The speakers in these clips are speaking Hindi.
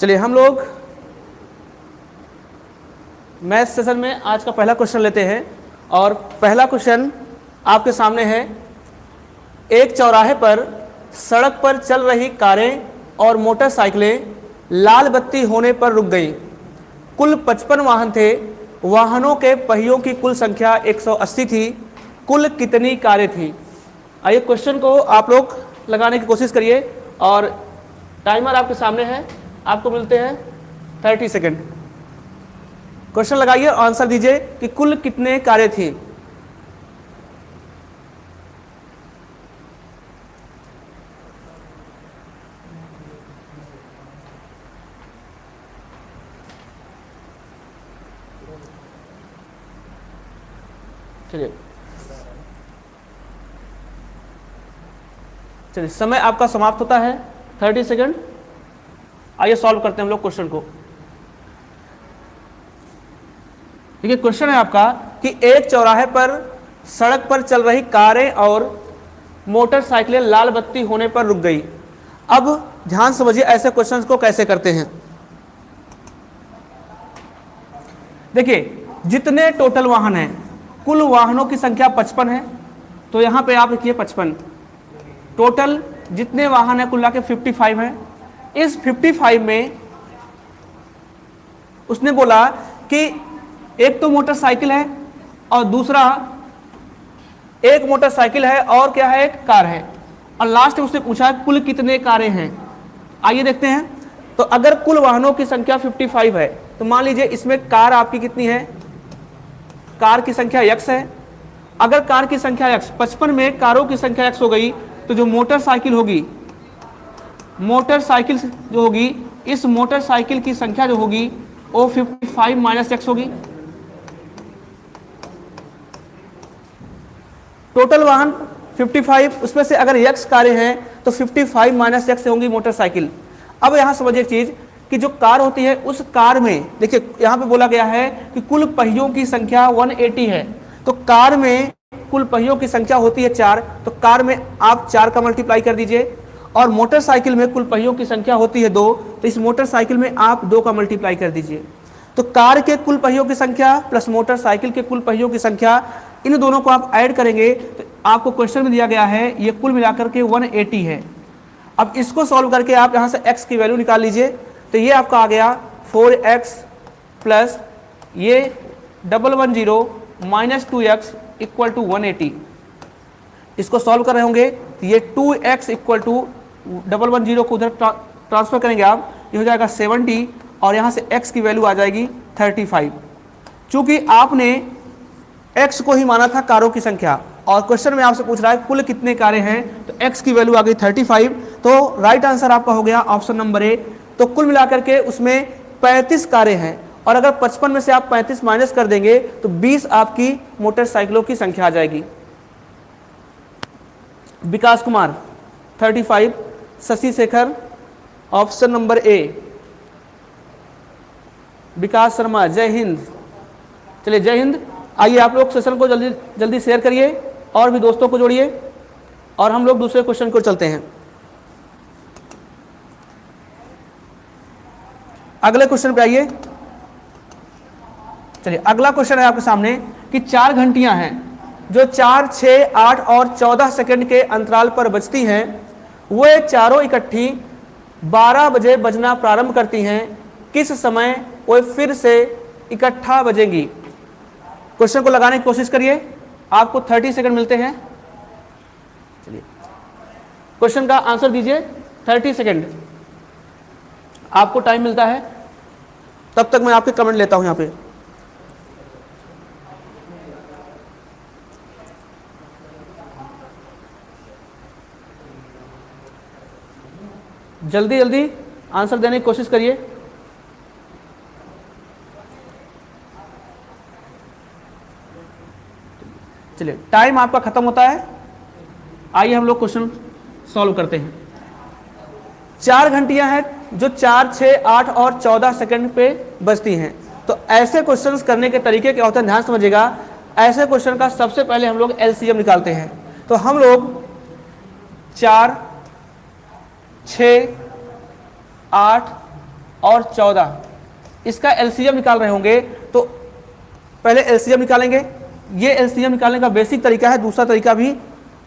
चलिए हम लोग मैथ सेशन में आज का पहला क्वेश्चन लेते हैं और पहला क्वेश्चन आपके सामने है। एक चौराहे पर सड़क पर चल रही कारें और मोटरसाइकिलें लाल बत्ती होने पर रुक गईं। कुल 55 वाहन थे। वाहनों के पहियों की कुल संख्या 180 थी। कुल कितनी कारें थी? आइए क्वेश्चन को आप लोग लगाने की कोशिश करिए और टाइमर आपके सामने है, आपको मिलते हैं 30 सेकेंड। क्वेश्चन लगाइए और आंसर दीजिए कि कुल कितने कारें थी। चलिए समय आपका समाप्त होता है, 30 सेकेंड। आइए सॉल्व करते हैं हम लोग क्वेश्चन को। देखिए क्वेश्चन है आपका कि एक चौराहे पर सड़क पर चल रही कारें और मोटरसाइकिलें लाल बत्ती होने पर रुक गई। अब ध्यान समझिए ऐसे क्वेश्चंस को कैसे करते हैं। देखिए जितने टोटल वाहन हैं, कुल वाहनों की संख्या 55 है, तो यहां पे आप लिखिए 55। टोटल जितने वाहन है कुल मिला के 55 है। इस 55 में उसने बोला कि एक तो मोटरसाइकिल है और दूसरा एक मोटरसाइकिल है और क्या है, एक कार है, और लास्ट में उसने पूछा कुल कितने कारें हैं। आइए देखते हैं। तो अगर कुल वाहनों की संख्या 55 है तो मान लीजिए इसमें कार आपकी कितनी है, कार की संख्या x है। अगर कार की संख्या x, 55 में कारों की संख्या x हो गई, तो जो मोटरसाइकिल होगी, मोटरसाइकिल जो होगी, इस मोटरसाइकिल की संख्या जो होगी वो 55 माइनस x होगी। टोटल वाहन 55, उसमें से अगर x कारें हैं तो 55 माइनस x होंगी मोटरसाइकिल। अब यहां समझिए एक चीज कि जो कार होती है उस कार में, देखिए यहां पे बोला गया है कि कुल पहियों की संख्या 180 है, तो कार में कुल पहियों की संख्या होती है 4, तो कार में आप 4 का मल्टीप्लाई कर दीजिए। और मोटरसाइकिल में कुल पहियों की संख्या होती है 2, तो इस मोटरसाइकिल में आप 2 का मल्टीप्लाई कर दीजिए। तो कार के कुल पहियों की संख्या प्लस मोटरसाइकिल के कुल पहियों की संख्या, इन दोनों को आप ऐड करेंगे तो आपको क्वेश्चन में दिया गया है ये कुल मिलाकर के 180 है। अब इसको सॉल्व करके आप यहाँ से x की वैल्यू निकाल लीजिए, तो ये आपका आ गया 4x प्लस ये 110 माइनस 2x इक्वल टू 180। इसको सॉल्व कर रहे होंगे तो ये 2x इक्वल टू 110 को उधर ट्रांसफर करेंगे आप, ये हो जाएगा 70 और यहाँ से x की वैल्यू आ जाएगी 35। चूंकि आपने x को ही माना था कारों की संख्या और क्वेश्चन में आपसे पूछ रहा है कुल कितने कारें हैं, तो x की वैल्यू आ गई 35, तो राइट आंसर आपका हो गया ऑप्शन नंबर ए। तो कुल मिलाकर के उसमें 35 कारें हैं और अगर 55 में से आप 35 माइनस कर देंगे तो 20 आपकी मोटरसाइकिलों की संख्या आ जाएगी। Vikas Kumar 35, Shashi Shekhar option number A, Vikas Sharma, जय हिंद। चलिए जय हिंद। आइए आप लोग सेशन को जल्दी जल्दी शेयर करिए और भी दोस्तों को जोड़िए और हम लोग दूसरे क्वेश्चन को चलते हैं। अगले क्वेश्चन पे आइए। चलिए अगला क्वेश्चन है आपके सामने कि 4 घंटियां हैं जो 4, 6, 8 और 14 सेकंड के अंतराल पर बजती हैं, वे चारों इकट्ठी 12 बजे बजना प्रारंभ करती हैं। किस समय वे फिर से इकट्ठा बजेंगी? क्वेश्चन को लगाने की कोशिश करिए, आपको 30 सेकंड मिलते हैं। चलिए क्वेश्चन का आंसर दीजिए, 30 सेकंड आपको टाइम मिलता है। तब तक मैं आपके कमेंट लेता हूं। यहां पे जल्दी जल्दी आंसर देने की कोशिश करिए। चलिए टाइम आपका खत्म होता है। आइए हम लोग क्वेश्चन सॉल्व करते हैं। 4 घंटियां हैं जो 4, 6, 8 और 14 सेकंड पे बजती हैं। तो ऐसे क्वेश्चंस करने के तरीके क्या होते हैं, ध्यान समझिएगा। ऐसे क्वेश्चन का सबसे पहले हम लोग एलसीएम निकालते हैं। तो हम लोग 4, 6, 8 और 14, इसका एलसीएम निकाल रहे होंगे तो पहले एलसीएम निकालेंगे। ये एलसीएम निकालने का बेसिक तरीका है, दूसरा तरीका भी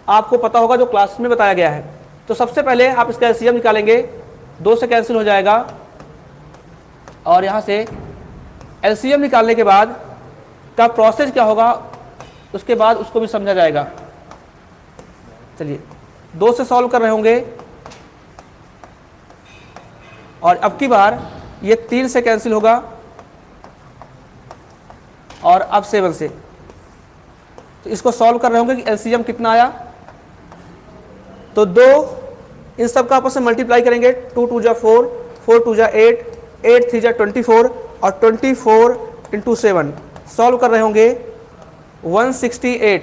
आपको पता होगा जो क्लास में बताया गया है। तो सबसे पहले आप इसका एलसीएम निकालेंगे, 2 से कैंसिल हो जाएगा और यहाँ से एलसीएम निकालने के बाद का प्रोसेस क्या होगा उसके बाद उसको भी समझा जाएगा। चलिए 2 से सॉल्व कर रहे होंगे और अब की बार ये 3 से कैंसिल होगा और अब 7 से। तो इसको सॉल्व कर रहे होंगे कि एलसीएम कितना आया, तो 2 इन सब का आपस में मल्टीप्लाई करेंगे, 2 2 जा 4, 4 2 जा 8, 8 3 जा 24 और 24 इंटू 7 सॉल्व कर रहे होंगे 168।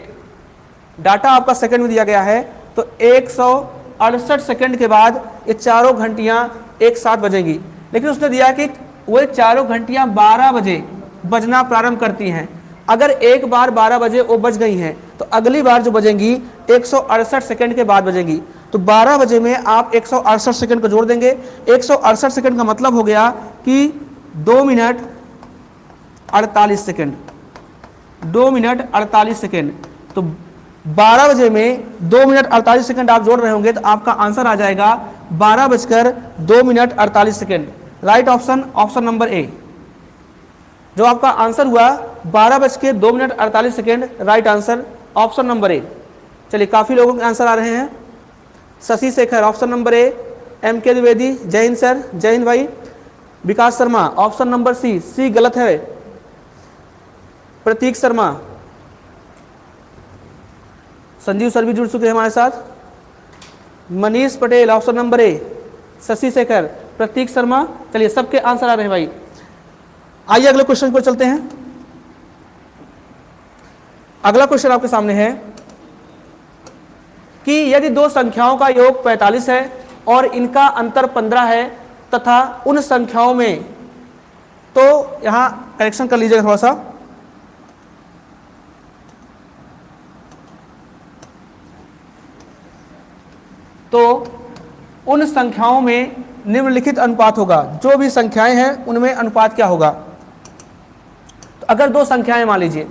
डाटा आपका सेकंड में दिया गया है तो 168 सेकंड के बाद ये चारों घंटियां एक साथ बजेंगी, लेकिन उसने दिया कि वो चारों घंटियां 12 बजे बजना प्रारंभ करती हैं। अगर एक बार 12 बजे वो बज गई हैं तो अगली बार जो बजेंगी 168 सेकंड के बाद बजेंगी। तो 12 बजे में आप 168 सेकंड को जोड़ देंगे। 168 सेकंड का मतलब हो गया कि 2 मिनट 48 सेकंड, 2 मिनट 48 सेकंड। तो 12 बजे में 2 मिनट 48 सेकंड आप जोड़ रहे होंगे तो आपका आंसर आ जाएगा 12 बजकर 2 minute 48 second. Right option, option number ए। जो आपका आंसर हुआ 12 बज के 2 minute 48 second, right answer option number A. चलिए काफ़ी लोगों के आंसर आ रहे हैं। शशि शेखर ऑप्शन नंबर ए, MK द्विवेदी जय हिंद सर, जय हिंद भाई। विकास शर्मा ऑप्शन नंबर सी, सी गलत है। प्रतीक शर्मा, संजीव सर भी जुड़ चुके हैं हमारे साथ। Manish Patel option number A, Shashi Shekhar, Prateek Sharma. चलिए सबके आंसर आ रहे हैं भाई। आइए अगले क्वेश्चन पर चलते हैं। अगला क्वेश्चन आपके सामने है कि यदि 2 संख्याओं का योग 45 है और इनका अंतर 15 है तथा उन संख्याओं में, तो यहां करेक्शन कर लीजिएगा थोड़ा सा, तो उन संख्याओं में निम्नलिखित अनुपात होगा। जो भी संख्याएं हैं उनमें अनुपात क्या होगा। तो अगर 2 संख्याएं मान लीजिए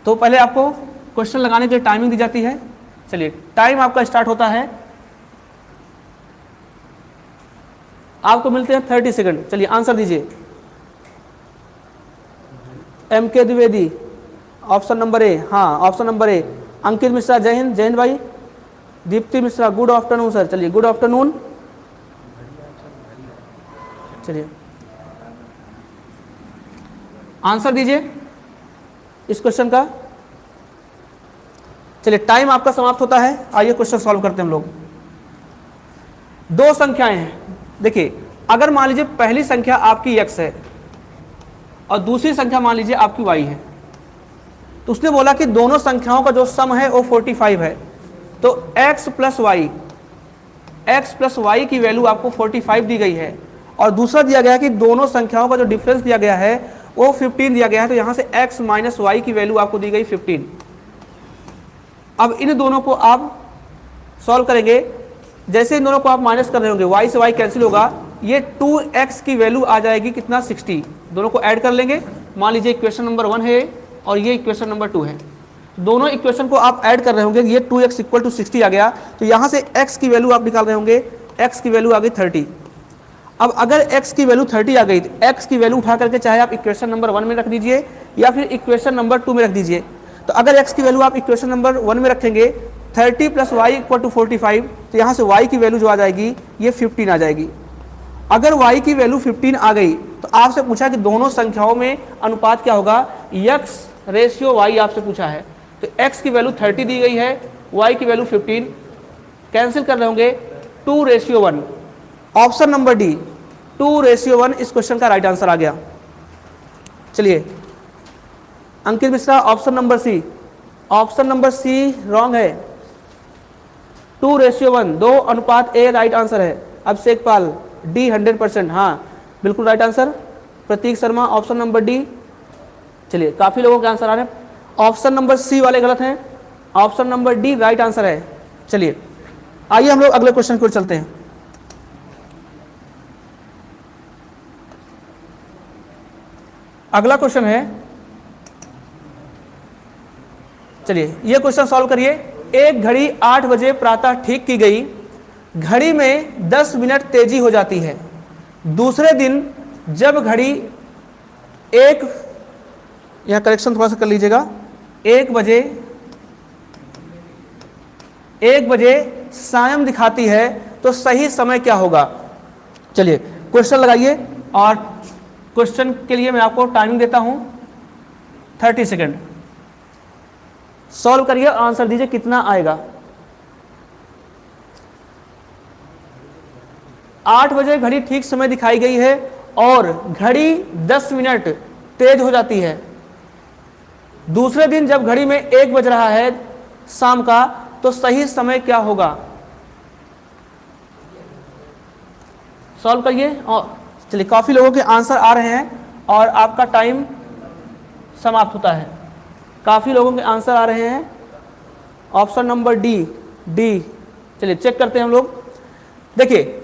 तो पहले आपको क्वेश्चन लगाने के लिए टाइमिंग दी जाती है। चलिए टाइम आपका स्टार्ट होता है, आपको मिलते हैं 30 सेकंड। चलिए आंसर दीजिए। MK द्विवेदी ऑप्शन नंबर ए, हाँ ऑप्शन नंबर ए। अंकित मिश्रा जय हिंद, जय हिंद भाई। Deepti Mishra good afternoon sir, चलिए गुड आफ्टरनून। चलिए आंसर दीजिए इस क्वेश्चन का। चलिए टाइम आपका समाप्त होता है। आइए क्वेश्चन सॉल्व करते हैं हम लोग। 2 संख्याएं हैं। देखिए अगर मान लीजिए पहली संख्या आपकी x है और दूसरी संख्या मान लीजिए आपकी y है, तो उसने बोला कि दोनों संख्याओं का जो सम है वो 45 है। तो x प्लस वाई की वैल्यू आपको 45 दी गई है और दूसरा दिया गया है कि दोनों संख्याओं का जो डिफरेंस दिया गया है वो 15 दिया गया है। तो यहां से x माइनस वाई की वैल्यू आपको दी गई 15। अब इन दोनों को आप सॉल्व करेंगे। जैसे इन दोनों को आप माइनस कर रहे होंगे, y से y कैंसिल होगा, ये 2x की वैल्यू आ जाएगी कितना 60। दोनों को ऐड कर लेंगे। मान लीजिए इक्वेशन नंबर 1 है और ये इक्वेशन नंबर 2 है। दोनों इक्वेशन को आप ऐड कर रहे होंगे, ये 2x इक्वल टू 60 आ गया। तो यहाँ से x की वैल्यू आप निकाल रहे होंगे, x की वैल्यू आ गई 30। अब अगर x की वैल्यू 30 आ गई तो x की वैल्यू उठा करके चाहे आप इक्वेशन नंबर 1 में रख दीजिए या फिर इक्वेशन नंबर 2 में रख दीजिए। तो अगर x की वैल्यू आप इक्वेशन नंबर 1 में रखेंगे 30 प्लस वाई इक्वल टू 45, तो यहाँ से y की वैल्यू जो आ जाएगी ये 15 आ जाएगी। अगर y की वैल्यू 15 आ गई तो आपसे पूछा कि दोनों संख्याओं में अनुपात क्या होगा, x रेशियो y आपसे पूछा है। तो x की वैल्यू 30 दी गई है, y की वैल्यू 15, कैंसिल कर रहे होंगे 2:1। ऑप्शन नंबर डी 2:1 इस क्वेश्चन का राइट आंसर आ गया। चलिए Ankit Mishra option number C, option number C wrong है। 2:1 2:a राइट आंसर है। अभिषेक पाल डी 100%, हाँ बिल्कुल राइट आंसर। प्रतीक शर्मा ऑप्शन नंबर डी। चलिए काफी लोगों के आंसर आ रहे हैं। ऑप्शन नंबर सी वाले गलत हैं, option number D right answer है। चलिए आइए हम लोग अगले क्वेश्चन की ओर चलते हैं। अगला क्वेश्चन है, चलिए ये क्वेश्चन सॉल्व करिए। एक घड़ी 8 बजे प्रातः ठीक की गई, घड़ी में 10 मिनट तेजी हो जाती है। दूसरे दिन जब घड़ी यहाँ करेक्शन थोड़ा सा कर लीजिएगा, 1 बजे सायं दिखाती है तो सही समय क्या होगा। चलिए क्वेश्चन लगाइए और क्वेश्चन के लिए मैं आपको टाइमिंग देता हूं 30 सेकेंड। सॉल्व करिए, आंसर दीजिए कितना आएगा। 8 बजे घड़ी ठीक समय दिखाई गई है और घड़ी 10 मिनट तेज हो जाती है। दूसरे दिन जब घड़ी में 1 बज रहा है शाम का तो सही समय क्या होगा। सॉल्व करिए। और चलिए काफी लोगों के आंसर आ रहे हैं और आपका टाइम समाप्त होता है। काफी लोगों के आंसर आ रहे हैं। Option number D. चलिए चेक करते हैं हम लोग। देखिए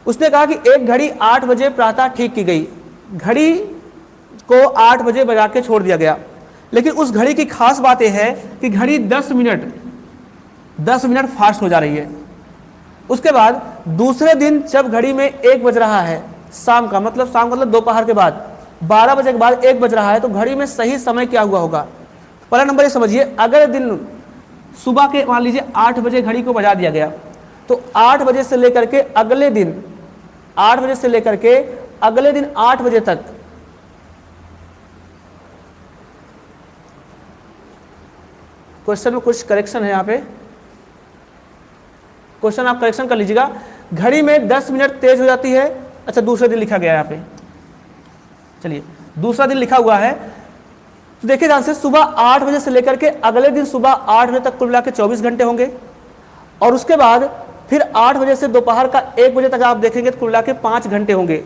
उसने कहा कि एक घड़ी 8 बजे प्रातः ठीक की गई, घड़ी को 8 बजे बजा के छोड़ दिया गया, लेकिन उस घड़ी की खास बात यह है कि घड़ी 10 मिनट फास्ट हो जा रही है। उसके बाद दूसरे दिन जब घड़ी में 1 बज रहा है शाम का मतलब दोपहर के बाद 12 बजे के बाद 1 बज रहा है, तो घड़ी में सही समय क्या हुआ होगा। पहला नंबर ये समझिए, अगर दिन सुबह के मान लीजिए 8 बजे घड़ी को बजा दिया गया, तो 8 बजे से लेकर के अगले दिन 8 बजे तक क्वेश्चन में कुछ करेक्शन है। यहाँ पे क्वेश्चन आप करेक्शन कर लीजिएगा। घड़ी में 10 मिनट तेज हो जाती है। अच्छा दूसरे दिन लिखा गया है यहाँ पे, चलिए दूसरा दिन लिखा हुआ है। तो देखिए ध्यान से, सुबह 8 बजे से लेकर के अगले दिन सुबह 8 बजे तक कुल मिला के 24 घंटे होंगे, और उसके बाद फिर 8 बजे से दोपहर का 1 बजे तक आप देखेंगे तो कुल मिला के 5 घंटे होंगे।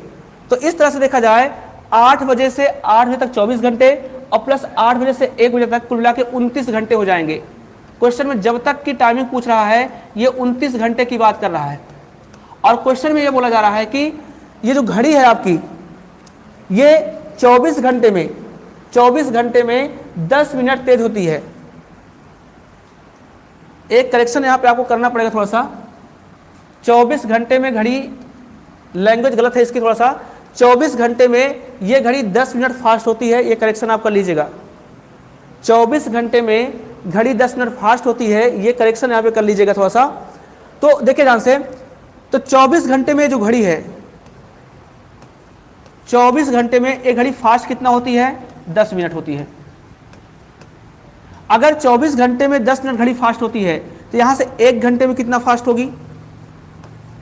तो इस तरह से देखा जाए 8 बजे से 8 बजे तक 24 घंटे और प्लस 8 बजे से 1 बजे तक कुल मिला के 29 घंटे हो जाएंगे। क्वेश्चन में जब तक की टाइमिंग पूछ रहा है ये 29 घंटे की बात कर रहा है, और क्वेश्चन में ये बोला जा रहा है कि ये जो घड़ी है आपकी ये 24 घंटे में 10 मिनट तेज होती है। एक करेक्शन यहाँ पे आपको करना पड़ेगा थोड़ा सा। 24 घंटे में घड़ी, लैंग्वेज गलत है इसकी थोड़ा सा, 24 घंटे में ये घड़ी 10 मिनट फास्ट होती है, ये करेक्शन आप कर लीजिएगा। 24 घंटे में घड़ी 10 मिनट फास्ट होती है, ये करेक्शन यहाँ पे कर लीजिएगा थोड़ा सा। तो देखिए ध्यान से, तो 24 घंटे में जो घड़ी है, 24 घंटे में एक घड़ी फास्ट कितना होती है, 10 मिनट होती है। अगर 24 घंटे में 10 मिनट घड़ी फास्ट होती है तो यहां से 1 घंटे में कितना फास्ट होगी,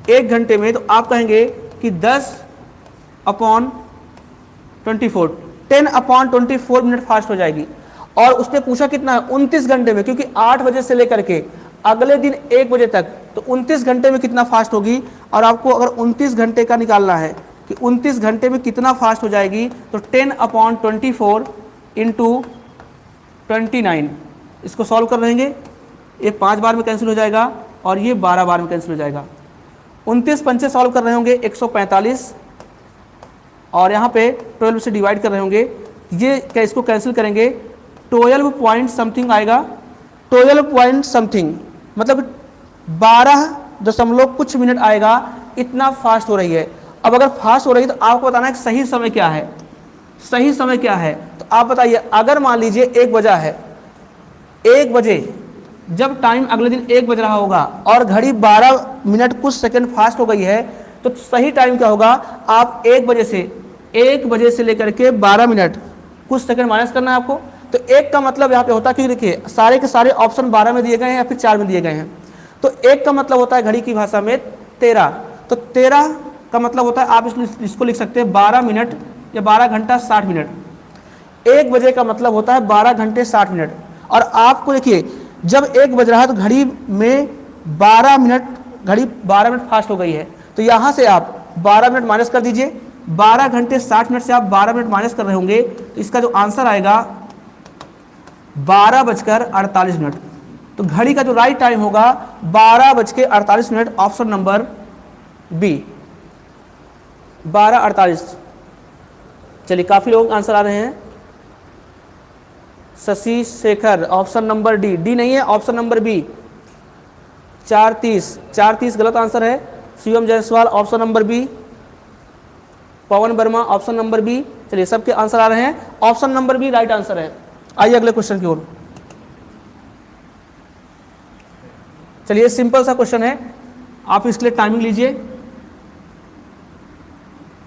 1 घंटे में, तो आप कहेंगे कि 10/24 10/24 मिनट फास्ट हो जाएगी। और उसने पूछा कितना है, 29 घंटे में, क्योंकि 8 बजे से लेकर के अगले दिन 1 बजे तक, तो 29 घंटे में कितना फास्ट होगी। और आपको अगर 29 घंटे का निकालना है कि 29 घंटे में कितना फास्ट हो जाएगी, तो 10/24 इंटू 29, इसको सॉल्व कर रहेंगे। ये 5 बार में कैंसिल हो जाएगा और ये 12 बार में कैंसिल हो जाएगा। 29 पंचे सॉल्व कर रहे होंगे 145, और यहाँ पे 12 से डिवाइड कर रहे होंगे, ये क्या इसको कैंसिल करेंगे, 12 पॉइंट समथिंग आएगा, 12 पॉइंट समथिंग मतलब 12 दशमलव कुछ मिनट आएगा। इतना फास्ट हो रही है। अब अगर फास्ट हो रही है तो आपको बताना है कि सही समय क्या है। सही समय क्या है तो आप बताइए। अगर मान लीजिए 1 बजा है, 1 बजे जब टाइम अगले दिन 1 बज रहा होगा और घड़ी 12 मिनट कुछ सेकंड फास्ट हो गई है, तो सही टाइम क्या होगा। आप 1 बजे से लेकर के 12 मिनट कुछ सेकंड माइनस करना है आपको। तो 1 का मतलब यहाँ पे होता है, क्योंकि देखिए सारे के सारे ऑप्शन 12 में दिए गए हैं या फिर 4 में दिए गए हैं, तो 1 का मतलब होता है घड़ी की भाषा में 13। तो 13 का मतलब होता है, आप इसको लिख सकते हैं 12 मिनट या 12 घंटा 60 मिनट। 1 बजे का मतलब होता है 12 घंटे 60 मिनट। और आपको देखिए जब 1 बज रहा है तो घड़ी में 12 मिनट फास्ट हो गई है, तो यहाँ से आप 12 मिनट माइनस कर दीजिए। 12 घंटे 60 मिनट से आप 12 मिनट माइनस कर रहे होंगे, तो इसका जो आंसर आएगा 12:48 मिनट। तो घड़ी का जो राइट टाइम होगा 12:48 मिनट, ऑप्शन नंबर बी 12:48। चलिए काफ़ी लोग आंसर आ रहे हैं। Shashi Shekhar option number D, D नहीं है, ऑप्शन नंबर बी 430 गलत आंसर है। Shivam Jaiswal option number B, Pawan Verma option number B. चलिए सबके आंसर आ रहे हैं, option number B right answer है। आइए अगले क्वेश्चन की ओर। चलिए सिंपल सा क्वेश्चन है, आप इसके लिए टाइमिंग लीजिए।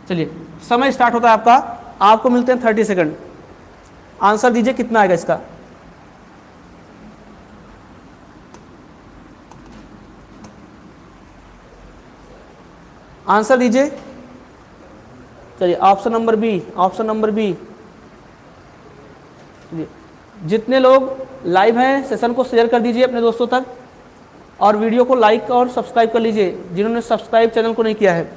चलिए समय स्टार्ट होता है आपका, आपको मिलते हैं 30 सेकंड। आंसर दीजिए कितना आएगा इसका। आंसर दीजिए। चलिए option number B, option number B. जितने लोग लाइव हैं सेशन को शेयर कर दीजिए अपने दोस्तों तक, और वीडियो को लाइक और सब्सक्राइब कर लीजिए जिन्होंने सब्सक्राइब चैनल को नहीं किया है।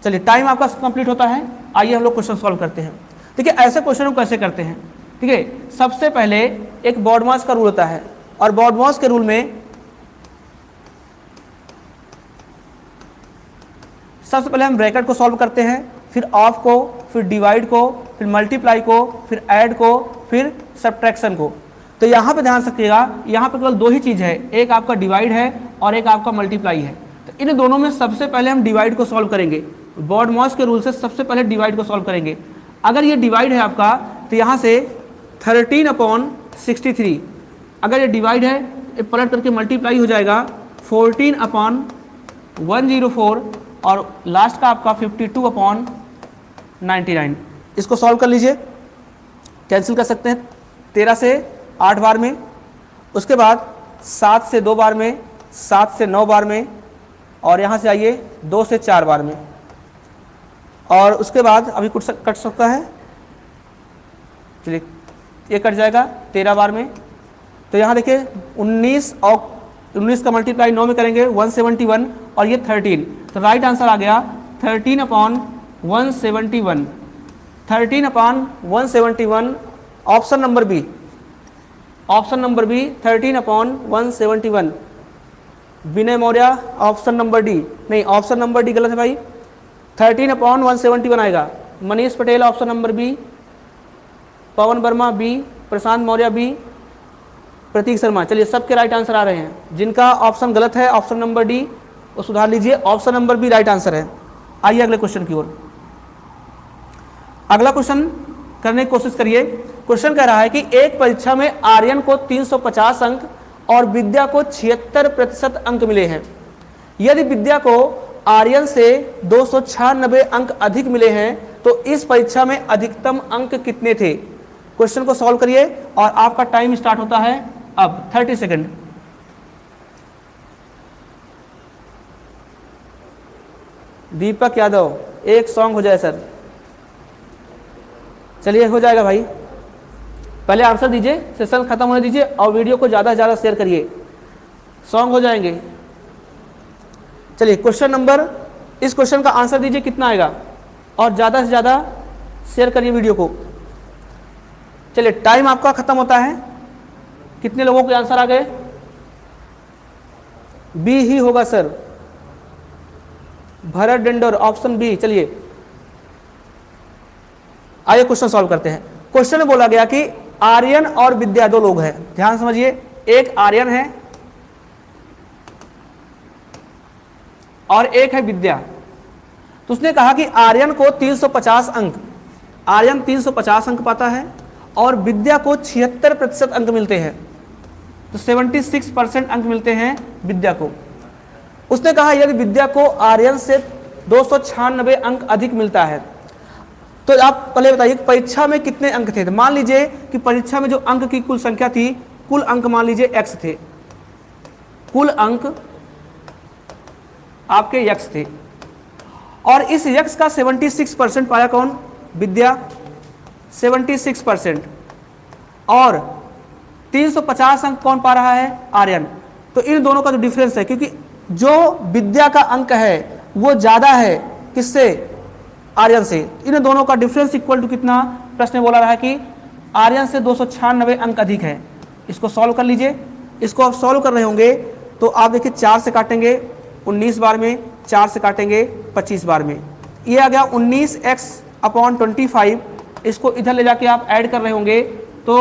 चलिए टाइम आपका कंप्लीट होता है। आइए हम लोग क्वेश्चन सॉल्व करते हैं। ठीक है, ऐसे क्वेश्चन को कैसे करते हैं। ठीक है, सबसे पहले एक बॉडमास का रूल होता है, और बॉडमास के रूल में सबसे पहले हम ब्रैकेट को सॉल्व करते हैं, फिर ऑफ को, फिर डिवाइड को, फिर मल्टीप्लाई को, फिर ऐड को, फिर सब्ट्रैक्शन को। तो यहाँ पे ध्यान रखिएगा, यहाँ पे केवल दो ही चीज़ है, एक आपका डिवाइड है और एक आपका मल्टीप्लाई है। तो इन दोनों में सबसे पहले हम डिवाइड को सॉल्व करेंगे। बॉडमास के रूल से सबसे पहले डिवाइड को सॉल्व करेंगे। अगर ये डिवाइड है आपका तो यहाँ से 13/63, अगर ये डिवाइड है ये पलट करके मल्टीप्लाई हो जाएगा 14/104, और लास्ट का आपका 52/99। इसको सॉल्व कर लीजिए, कैंसिल कर सकते हैं 13 से 8 बार में, उसके बाद 7 से 2 बार में, 7 से 9 बार में, और यहाँ से आइए 2 से 4 बार में, और उसके बाद अभी कुछ कट सकता है। चलिए ये कट जाएगा 13 बार में। तो यहाँ देखिए 19 और 19 का मल्टीप्लाई 9 में करेंगे 171, और ये 13। तो राइट आंसर आ गया 13/171, 13/171। Option number B, option number B 13/171। Vinay Maurya option number D, नहीं ऑप्शन नंबर डी गलत है भाई, 13/171 आएगा। Manish Patel option number B, Pawan Verma B, Prashant Maurya B, Prateek Sharma. चलिए सबके राइट आंसर आ रहे हैं। जिनका ऑप्शन गलत है ऑप्शन नंबर डी वो सुधार लीजिए, option number B right answer है। आइए अगले क्वेश्चन की ओर। अगला क्वेश्चन करने की कोशिश करिए। क्वेश्चन कह रहा है कि एक परीक्षा में आर्यन को 350 अंक और विद्या को 76% अंक मिले हैं। यदि विद्या को आर्यन से 296 अंक अधिक मिले हैं तो इस परीक्षा में अधिकतम अंक कितने थे। क्वेश्चन को सॉल्व करिए, और आपका टाइम स्टार्ट होता है अब 30 सेकंड। दीपक यादव, एक सॉन्ग हो जाए सर। चलिए हो जाएगा भाई, पहले आंसर दीजिए, सेशन खत्म होने दीजिए, और वीडियो को ज़्यादा से ज़्यादा शेयर करिए, सॉन्ग हो जाएंगे। चलिए क्वेश्चन नंबर, इस क्वेश्चन का आंसर दीजिए कितना आएगा, और ज़्यादा से ज़्यादा शेयर करिए वीडियो को। चलिए टाइम आपका खत्म होता है। कितने लोगों के आंसर आ गए। बी ही होगा सर, भरत डेंडोर ऑप्शन बी। चलिए आइए क्वेश्चन सॉल्व करते हैं। क्वेश्चन में बोला गया कि आर्यन और विद्या दो लोग हैं, ध्यान समझिए। एक आर्यन है और एक है विद्या। तो उसने कहा कि आर्यन को 350 अंक, आर्यन 350 अंक पाता है और विद्या को 76% अंक मिलते हैं, तो 76% अंक मिलते हैं विद्या को। उसने कहा यदि विद्या को आर्यन से 296 अंक अधिक मिलता है तो आप पहले बताइए परीक्षा में कितने अंक थे। तो मान लीजिए कि परीक्षा में जो अंक की कुल संख्या थी, कुल अंक मान लीजिए x थे, कुल अंक आपके x थे, और इस x का 76% पाया कौन, विद्या 76%, और 350 अंक कौन पा रहा है, आर्यन। तो इन दोनों का जो डिफरेंस है, क्योंकि जो विद्या का अंक है वो ज़्यादा है किससे, आर्यन से, इन दोनों का डिफरेंस इक्वल टू कितना, प्रश्न बोला रहा है कि आर्यन से 296 अंक अधिक है। इसको सॉल्व कर लीजिए। इसको आप सॉल्व कर रहे होंगे तो आप देखिए 4 से काटेंगे 19 बार में, 4 से काटेंगे 25 बार में, ये आ गया 19x अपॉन 25, इसको इधर ले जाके आप ऐड कर रहे होंगे तो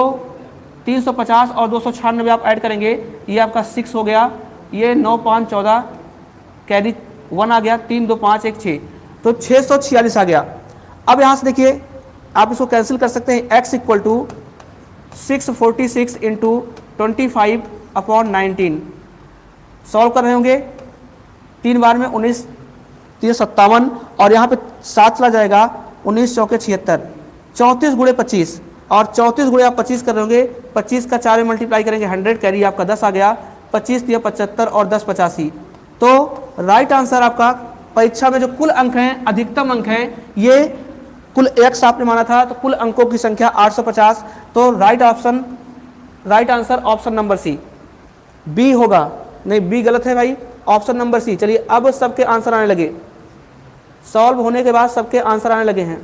350 और 296 आप ऐड करेंगे, ये आपका 6 हो गया, ये 9 5 14 कैरी 1 आ गया, 3 2 5 1 6, तो 646 आ गया। अब यहाँ से देखिए आप इसको कैंसिल कर सकते हैं, x equal to 646 into 25 upon 19, solve कर रहे होंगे 3 बार में 19 357, और यहाँ पे 7 चला जाएगा, 19 चौके 76, 34 गुणे 25, और 34 गुणे आप 25 कर रहे होंगे, 25 का 4 में मल्टीप्लाई करेंगे 100, कैरी आपका 10 आ गया, 25 3 75 और 10 85। तो राइट आंसर आपका परीक्षा में जो कुल अंक हैं, अधिकतम अंक हैं, ये कुल x आपने माना था, तो कुल अंकों की संख्या 850, तो right answer option number C, B होगा। नहीं, बी गलत है भाई, ऑप्शन नंबर सी। चलिए अब सबके आंसर आने लगे, सॉल्व होने के बाद सबके आंसर आने लगे हैं।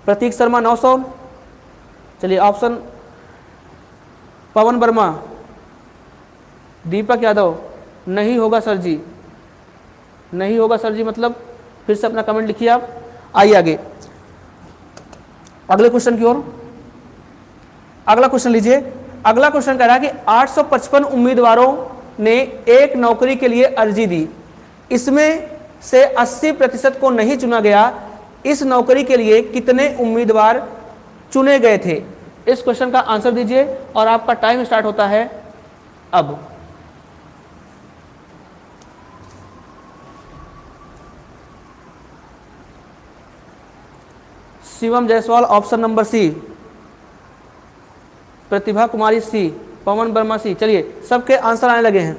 प्रतीक शर्मा 900, चलिए ऑप्शन, पवन वर्मा, दीपक यादव, नहीं होगा सर जी, नहीं होगा सर जी, मतलब फिर से अपना कमेंट लिखिए आप। आइए आगे अगले क्वेश्चन की ओर। अगला क्वेश्चन लीजिए। अगला क्वेश्चन कह रहा है कि 855 उम्मीदवारों ने एक नौकरी के लिए अर्जी दी, इसमें से 80% को नहीं चुना गया, इस नौकरी के लिए कितने उम्मीदवार चुने गए थे? इस क्वेश्चन का आंसर दीजिए और आपका टाइम स्टार्ट होता है अब। Shivam Jaiswal option number C, Pratibha Kumari C, Pawan Verma C. चलिए सबके आंसर आने लगे हैं।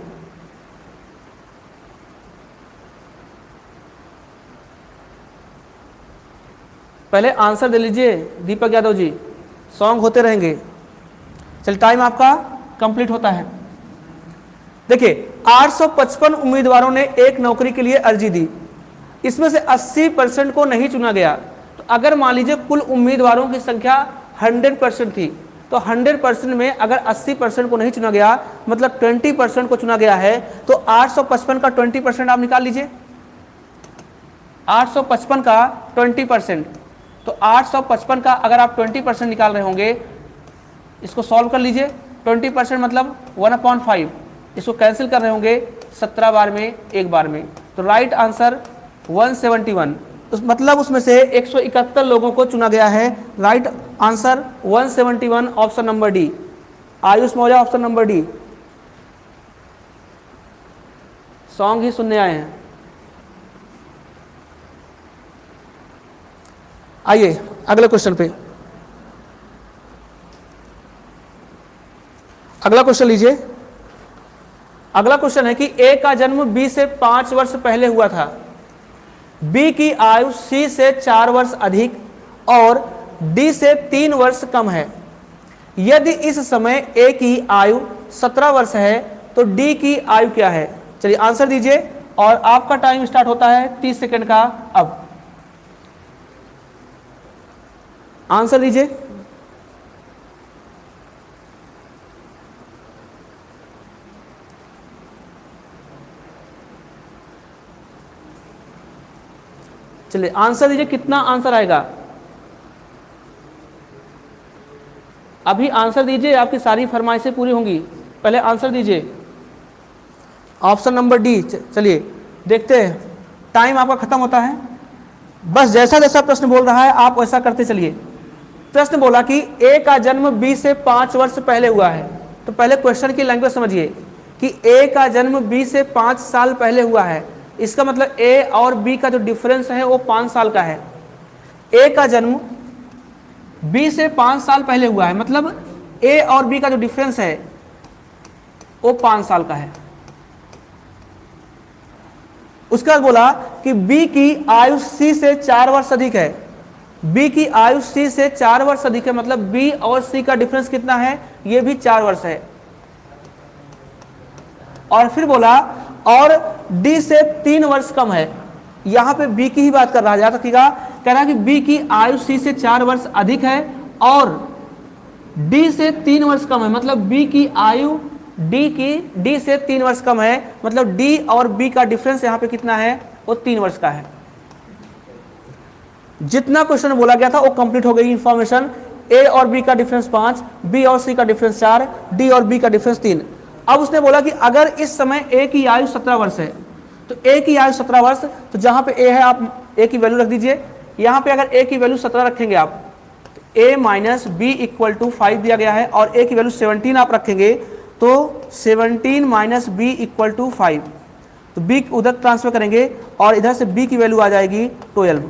पहले आंसर दे लीजिए दीपक यादव जी, सॉन्ग होते रहेंगे। चलिए टाइम आपका कंप्लीट होता है। देखिए 855 उम्मीदवारों ने एक नौकरी के लिए अर्जी दी, इसमें से 80% को नहीं चुना गया। तो अगर मान लीजिए कुल उम्मीदवारों की संख्या 100% थी, तो 100% में अगर 80% को नहीं चुना गया, मतलब 20% को चुना गया है, तो 855 का 20% आप निकाल लीजिए। 855 का 20%, तो 855 का अगर आप 20% निकाल रहे होंगे, इसको सॉल्व कर लीजिए। 20% मतलब 1/5, इसको कैंसिल कर रहे होंगे 17 बार में, एक बार में, तो राइट आंसर 171, मतलब उसमें से 171 लोगों को चुना गया है। Right answer 171, option number D. Ayush Maurya option number D. Song ही सुनने आए हैं। आइए अगले क्वेश्चन पे। अगला क्वेश्चन लीजिए। अगला क्वेश्चन है कि ए का जन्म बी से 5 वर्ष पहले हुआ था, बी की आयु सी से 4 वर्ष अधिक और डी से 3 वर्ष कम है। यदि इस समय ए की आयु 17 वर्ष है तो डी की आयु क्या है? चलिए आंसर दीजिए और आपका टाइम स्टार्ट होता है 30 सेकंड का अब। आंसर दीजिए। चलिए आंसर दीजिए, कितना आंसर आएगा? अभी आंसर दीजिए, आपकी सारी फरमाइशें पूरी होंगी, पहले आंसर दीजिए। Option number D. चलिए देखते हैं, टाइम आपका खत्म होता है। बस जैसा जैसा प्रश्न बोल रहा है आप वैसा करते चलिए। प्रश्न बोला कि ए का जन्म बी से 5 वर्ष पहले हुआ है, तो पहले क्वेश्चन की लैंग्वेज समझिए कि ए का जन्म बी से 5 साल पहले हुआ है। इसका मतलब ए और बी का जो डिफरेंस है वो 5 साल का है। ए का जन्म बी से 5 साल पहले हुआ है, मतलब ए और बी का जो डिफरेंस है वो 5 साल का है। उसके बाद बोला कि बी की आयु सी से 4 वर्ष अधिक है। बी की आयु सी से 4 वर्ष अधिक है, मतलब बी और सी का डिफरेंस कितना है? ये भी 4 वर्ष है। और फिर बोला और डी से 3 वर्ष कम है। यहां पे बी की ही बात कर रहा है, याद रखिएगा। कह रहा है कि बी की आयु सी से 4 वर्ष अधिक है और डी से 3 वर्ष कम है, मतलब बी की आयु डी से 3 वर्ष कम है, मतलब डी और बी का डिफरेंस यहां पे कितना है? वो 3 वर्ष का है। जितना क्वेश्चन बोला गया था वो कंप्लीट हो गई इंफॉर्मेशन। ए और बी का डिफरेंस 5, बी और सी का डिफरेंस 4, डी और बी का डिफरेंस 3। अब उसने बोला कि अगर इस समय ए की आयु 17 वर्ष है, तो ए की आयु 17 वर्ष, तो जहां पे ए है आप ए की वैल्यू रख दीजिए। यहां पे अगर ए की वैल्यू 17 रखेंगे आप, तो ए माइनस बी इक्वल टू 5 दिया गया है, और ए की वैल्यू 17 आप रखेंगे तो 17 माइनस बी इक्वल टू 5, तो बी उधर ट्रांसफर करेंगे और इधर से बी की वैल्यू आ जाएगी 12।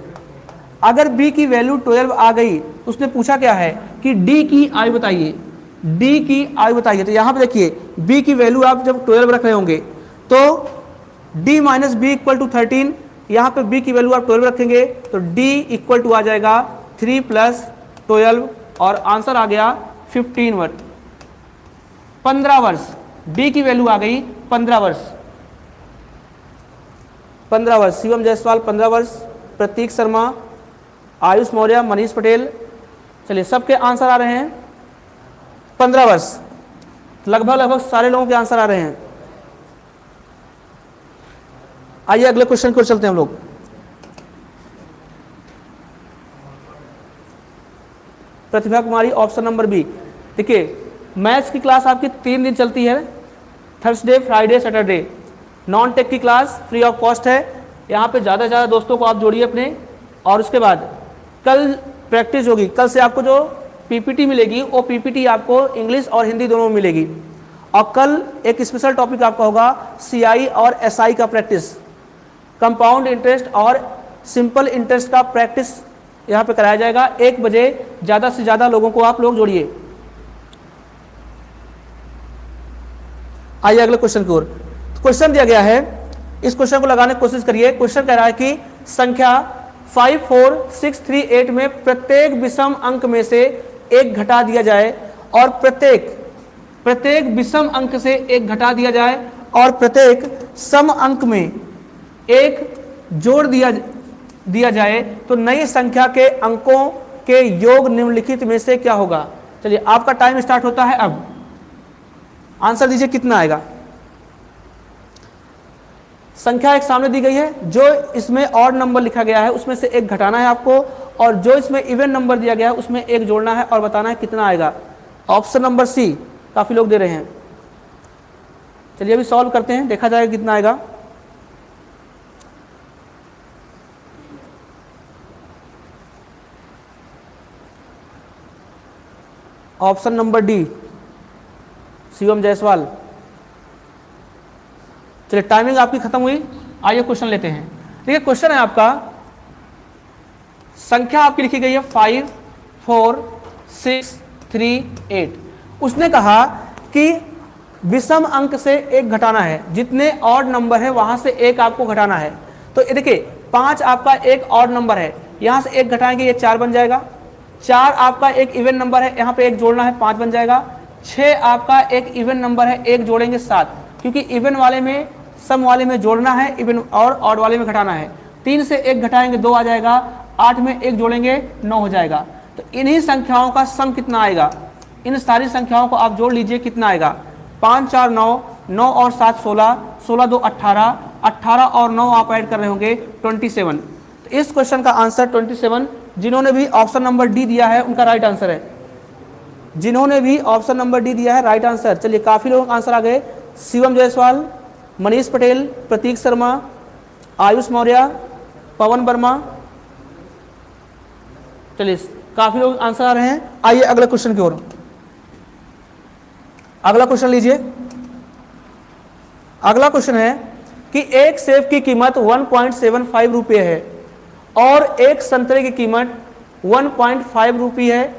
अगर b की वैल्यू 12 आ गई, तो उसने पूछा क्या है कि d की आयु बताइए, d की आयु बताइए। तो यहां पे देखिए b की वैल्यू आप जब 12 रख रहे होंगे तो d minus B equal to 13, यहां पे b की वैल्यू आप 12 रखेंगे तो d इक्वल टू आ जाएगा 3 प्लस 12, और आंसर आ गया 15 वर्ष, 15 वर्ष। d की वैल्यू आ गई 15 वर्ष, 15 वर्ष। शिवम जायसवाल 15 वर्ष, प्रतीक शर्मा, आयुष मौर्य, मनीष पटेल, चलिए सबके आंसर आ रहे हैं 15 वर्ष। लगभग सारे लोगों के आंसर आ रहे हैं। आइए अगले क्वेश्चन की ओर चलते हैं हम लोग। प्रतिभा कुमारी, ऑप्शन नंबर बी। देखिए मैथ्स की क्लास आपकी 3 दिन चलती है, Thursday, Friday, Saturday. Non tech की क्लास फ्री ऑफ कॉस्ट है। यहाँ पे ज़्यादा से ज़्यादा दोस्तों को आप जोड़िए अपने, और उसके बाद कल प्रैक्टिस होगी। कल से आपको जो पीपीटी मिलेगी वो पीपीटी आपको इंग्लिश और हिंदी दोनों में मिलेगी, और कल एक स्पेशल टॉपिक आपका होगा सीआई और एसआई का प्रैक्टिस, कंपाउंड इंटरेस्ट और सिंपल इंटरेस्ट का प्रैक्टिस यहाँ पे कराया जाएगा 1 बजे। ज़्यादा से ज़्यादा लोगों को आप लोग जोड़िए। आइए अगले क्वेश्चन की ओर। क्वेश्चन दिया गया है, इस क्वेश्चन को लगाने की कोशिश करिए। क्वेश्चन कह रहा है कि संख्या 5, 4, 6, 3, 8 में प्रत्येक विषम अंक में से एक घटा दिया जाए, और प्रत्येक विषम अंक से एक घटा दिया जाए, और प्रत्येक सम अंक में एक जोड़ दिया जाए, तो नई संख्या के अंकों के योग निम्नलिखित में से क्या होगा। चलिए आपका टाइम स्टार्ट होता है अब। आंसर दीजिए कितना आएगा। संख्या एक सामने दी गई है, जो इसमें ऑड नंबर लिखा गया है उसमें से एक घटाना है आपको, और जो इसमें इवन नंबर दिया गया है उसमें एक जोड़ना है और बताना है कितना आएगा। ऑप्शन नंबर सी काफी लोग दे रहे हैं। चलिए अभी सॉल्व करते हैं, देखा जाएगा कितना आएगा। Option number D, Shivam Jaiswal. चलिए टाइमिंग आपकी खत्म हुई, आइए क्वेश्चन लेते हैं। देखिए क्वेश्चन है आपका, संख्या आपकी लिखी गई है 5, 4, 6, 3, 8। उसने कहा कि विषम अंक से एक घटाना है, जितने ऑड नंबर है वहां से एक आपको घटाना है। तो देखिए 5 आपका एक ऑड नंबर है, यहां से एक घटाएंगे ये 4 बन जाएगा। 4 आपका एक इवन नंबर है, यहाँ पे एक जोड़ना है 5 बन जाएगा। 6 आपका एक इवन नंबर है, एक जोड़ेंगे 7, क्योंकि इवन वाले में सम वाले में जोड़ना है, इवन और ऑड वाले में घटाना है। 3 से एक घटाएंगे 2 आ जाएगा, 8 में एक जोड़ेंगे 9 हो जाएगा। तो इन्हीं संख्याओं का सम कितना आएगा, इन सारी संख्याओं को आप जोड़ लीजिए कितना आएगा। 5, 4, 9, 9 और 7 16, 16, 2 18, 18 और 9 आप ऐड कर रहे होंगे 27। तो इस क्वेश्चन का आंसर 27। जिन्होंने भी ऑप्शन नंबर डी दिया है उनका राइट आंसर है, जिन्होंने भी ऑप्शन नंबर डी दिया है राइट आंसर। चलिए काफी लोग आंसर आ गए। शिवम जायसवाल, मनीष पटेल, प्रतीक शर्मा, आयुष मौर्य, पवन वर्मा, चलिए काफी लोग आंसर आ रहे हैं। आइए अगले क्वेश्चन की ओर। अगला क्वेश्चन लीजिए। अगला क्वेश्चन है कि एक सेब की कीमत 1.75 रुपये है और एक संतरे की कीमत 1.5 रुपये है।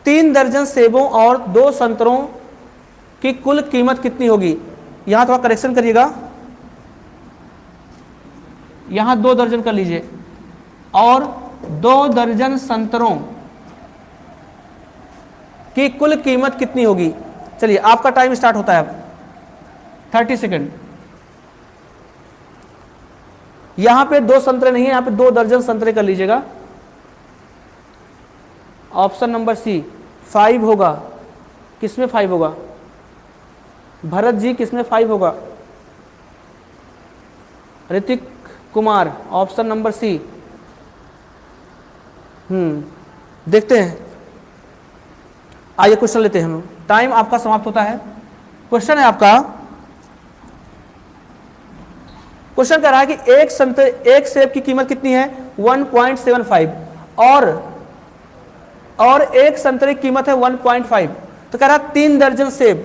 3 दर्जन सेबों और 2 संतरों की कुल कीमत कितनी होगी। यहां थोड़ा करेक्शन करिएगा, यहां 2 दर्जन कर लीजिए, और 2 दर्जन संतरों की कुल कीमत कितनी होगी। चलिए आपका टाइम स्टार्ट होता है अब, 30 सेकेंड। यहां पे 2 संतरे नहीं है, यहां पे 2 दर्जन संतरे कर लीजिएगा। ऑप्शन नंबर सी 5 होगा। किसमें 5 होगा भरत जी, किसमें 5 होगा। Hrithik Kumar, option number C. देखते हैं, आइए क्वेश्चन लेते हैं हम। टाइम आपका समाप्त होता है। क्वेश्चन है आपका, क्वेश्चन कह रहा है कि एक सेब की कीमत कितनी है 1.75 और एक संतरे की कीमत है 1.5। तो कह रहा है 3 दर्जन सेब,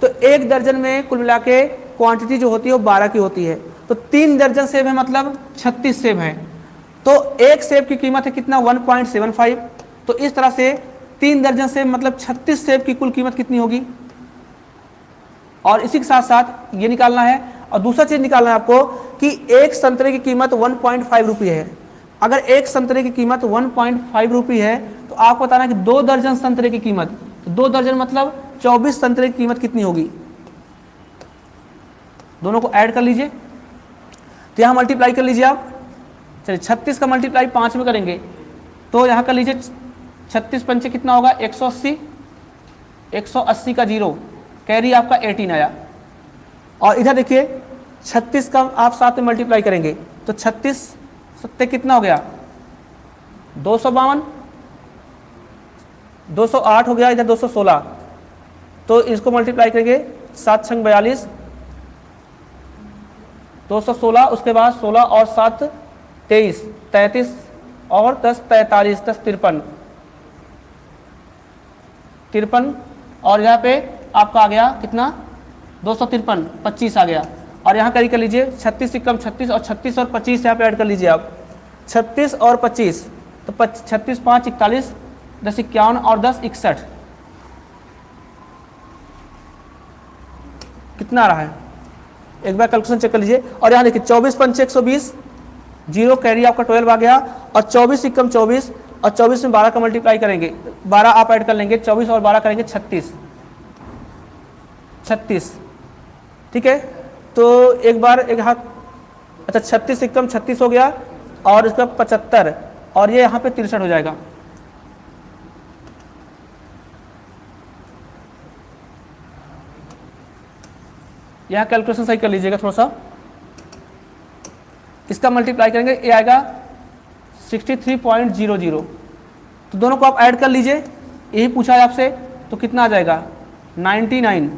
तो 1 दर्जन में कुल मिला के क्वांटिटी जो होती है वो 12 की होती है। तो 3 दर्जन सेब है मतलब 36 सेब हैं। तो एक सेब की कीमत है कितना 1.75। तो इस तरह से 3 दर्जन सेब मतलब 36 सेब की कुल कीमत कितनी होगी। और इसी के साथ साथ ये निकालना है। और दूसरा चीज निकालना है आपको कि एक संतरे की कीमत 1.5 रुपये है। अगर एक संतरे की कीमत 1.5 रुपये है तो आपको बताना है कि 2 दर्जन संतरे की कीमत, तो 2 दर्जन मतलब 24 संतरे की कीमत कितनी होगी। दोनों को ऐड कर लीजिए, तो यहाँ मल्टीप्लाई कर लीजिए आप। चलिए 36 का मल्टीप्लाई 5 में करेंगे तो यहाँ कर लीजिए 36 पंचे कितना होगा 180, 180 का 0, कैरी आपका 18 आया। और इधर देखिए 36 का आप साथ में मल्टीप्लाई करेंगे तो 36 सत्ते कितना हो गया 252, 208 हो गया, इधर 216। तो इसको मल्टीप्लाई करेंगे 7 छंग 42, 216, उसके बाद 16 और 7 23, 33 और 10 43, 10 53, और यहाँ पे आपका आ गया कितना 253, 25 आ गया। और यहाँ कर लीजिए 36 से कम 36 और 36 और 25 यहाँ पे ऐड कर लीजिए आप। 36 और 25 तो 36 5 41, 10 51 और 10 61, कितना आ रहा है एक बार कैलकुलेशन चेक कर लीजिए। और यहाँ देखिए 24 पंचे 120, 0 कैरी आपका 12 आ गया। और 24 से कम 24 और 24 में 12 का मल्टीप्लाई करेंगे, 12 आप ऐड कर लेंगे, 24 और 12 करेंगे 36, ठीक है। तो एक बार एक हाथ, अच्छा 36 से कम 36 हो गया और इसका 75 और ये यहाँ पे 63 हो जाएगा। यहाँ कैलकुलेशन सही कर लीजिएगा थोड़ा सा। इसका मल्टीप्लाई करेंगे ये आएगा 63.00। तो दोनों को आप ऐड कर लीजिए, यही पूछा है आपसे, तो कितना आ जाएगा 99।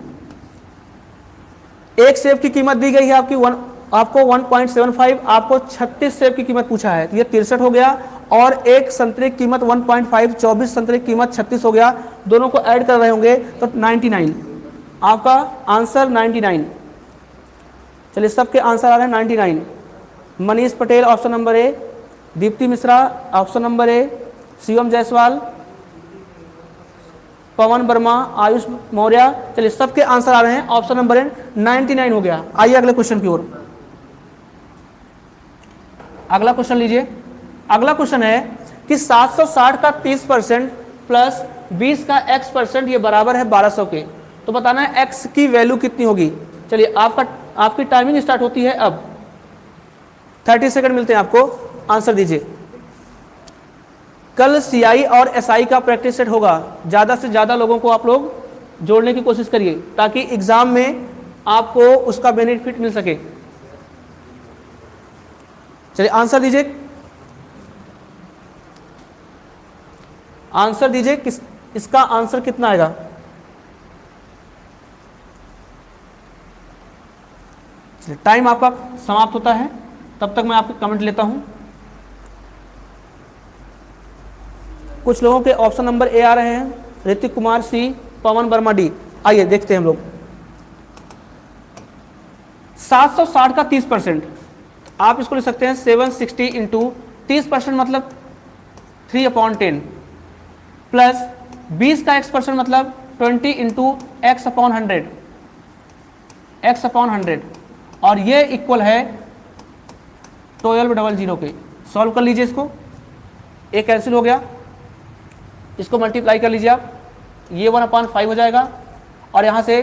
एक सेब की कीमत दी गई है आपको 1.75, आपको 36 सेब की कीमत पूछा है तो ये 63 हो गया। और एक संतरे की कीमत 1.5, 24 संतरे की कीमत 36 हो गया। दोनों को ऐड कर रहे होंगे तो 99, आपका आंसर 99। चलिए सबके आंसर आ रहे हैं 99। Manish Patel option number A, Dipti Mishra option number A, Shivam Jaiswal, Pawan Verma, Ayush Maurya, चलिए सबके आंसर आ रहे हैं ऑप्शन नंबर ए 99 हो गया। आइए अगले क्वेश्चन की ओर। अगला क्वेश्चन लीजिए। अगला क्वेश्चन है कि 760 का 30% प्लस 20 का x% ये बराबर है 1200 के। तो बताना है x की वैल्यू कितनी होगी। चलिए आपकी टाइमिंग स्टार्ट होती है अब, 30 सेकंड मिलते हैं आपको, आंसर दीजिए। कल CI और SI का प्रैक्टिस सेट होगा, ज़्यादा से ज़्यादा लोगों को आप लोग जोड़ने की कोशिश करिए ताकि एग्जाम में आपको उसका बेनिफिट मिल सके। चलिए आंसर दीजिए, आंसर दीजिए इसका आंसर कितना आएगा। चलिए टाइम आपका समाप्त होता है, तब तक मैं आपके कमेंट लेता हूं। कुछ लोगों के ऑप्शन नंबर ए आ रहे हैं, ऋतिक कुमार सी, पवन वर्मा डी। आइए देखते हैं हम लोग। 760 का 30%, आप इसको लिख सकते हैं 760 इंटू 30% मतलब 3/10 प्लस 20 का x% मतलब 20 इंटू x/100, x/100 और ये इक्वल है 1200 के। सॉल्व कर लीजिए इसको, एक कैंसिल हो गया, इसको मल्टीप्लाई कर लीजिए आप, ये 1/5 हो जाएगा। और यहाँ से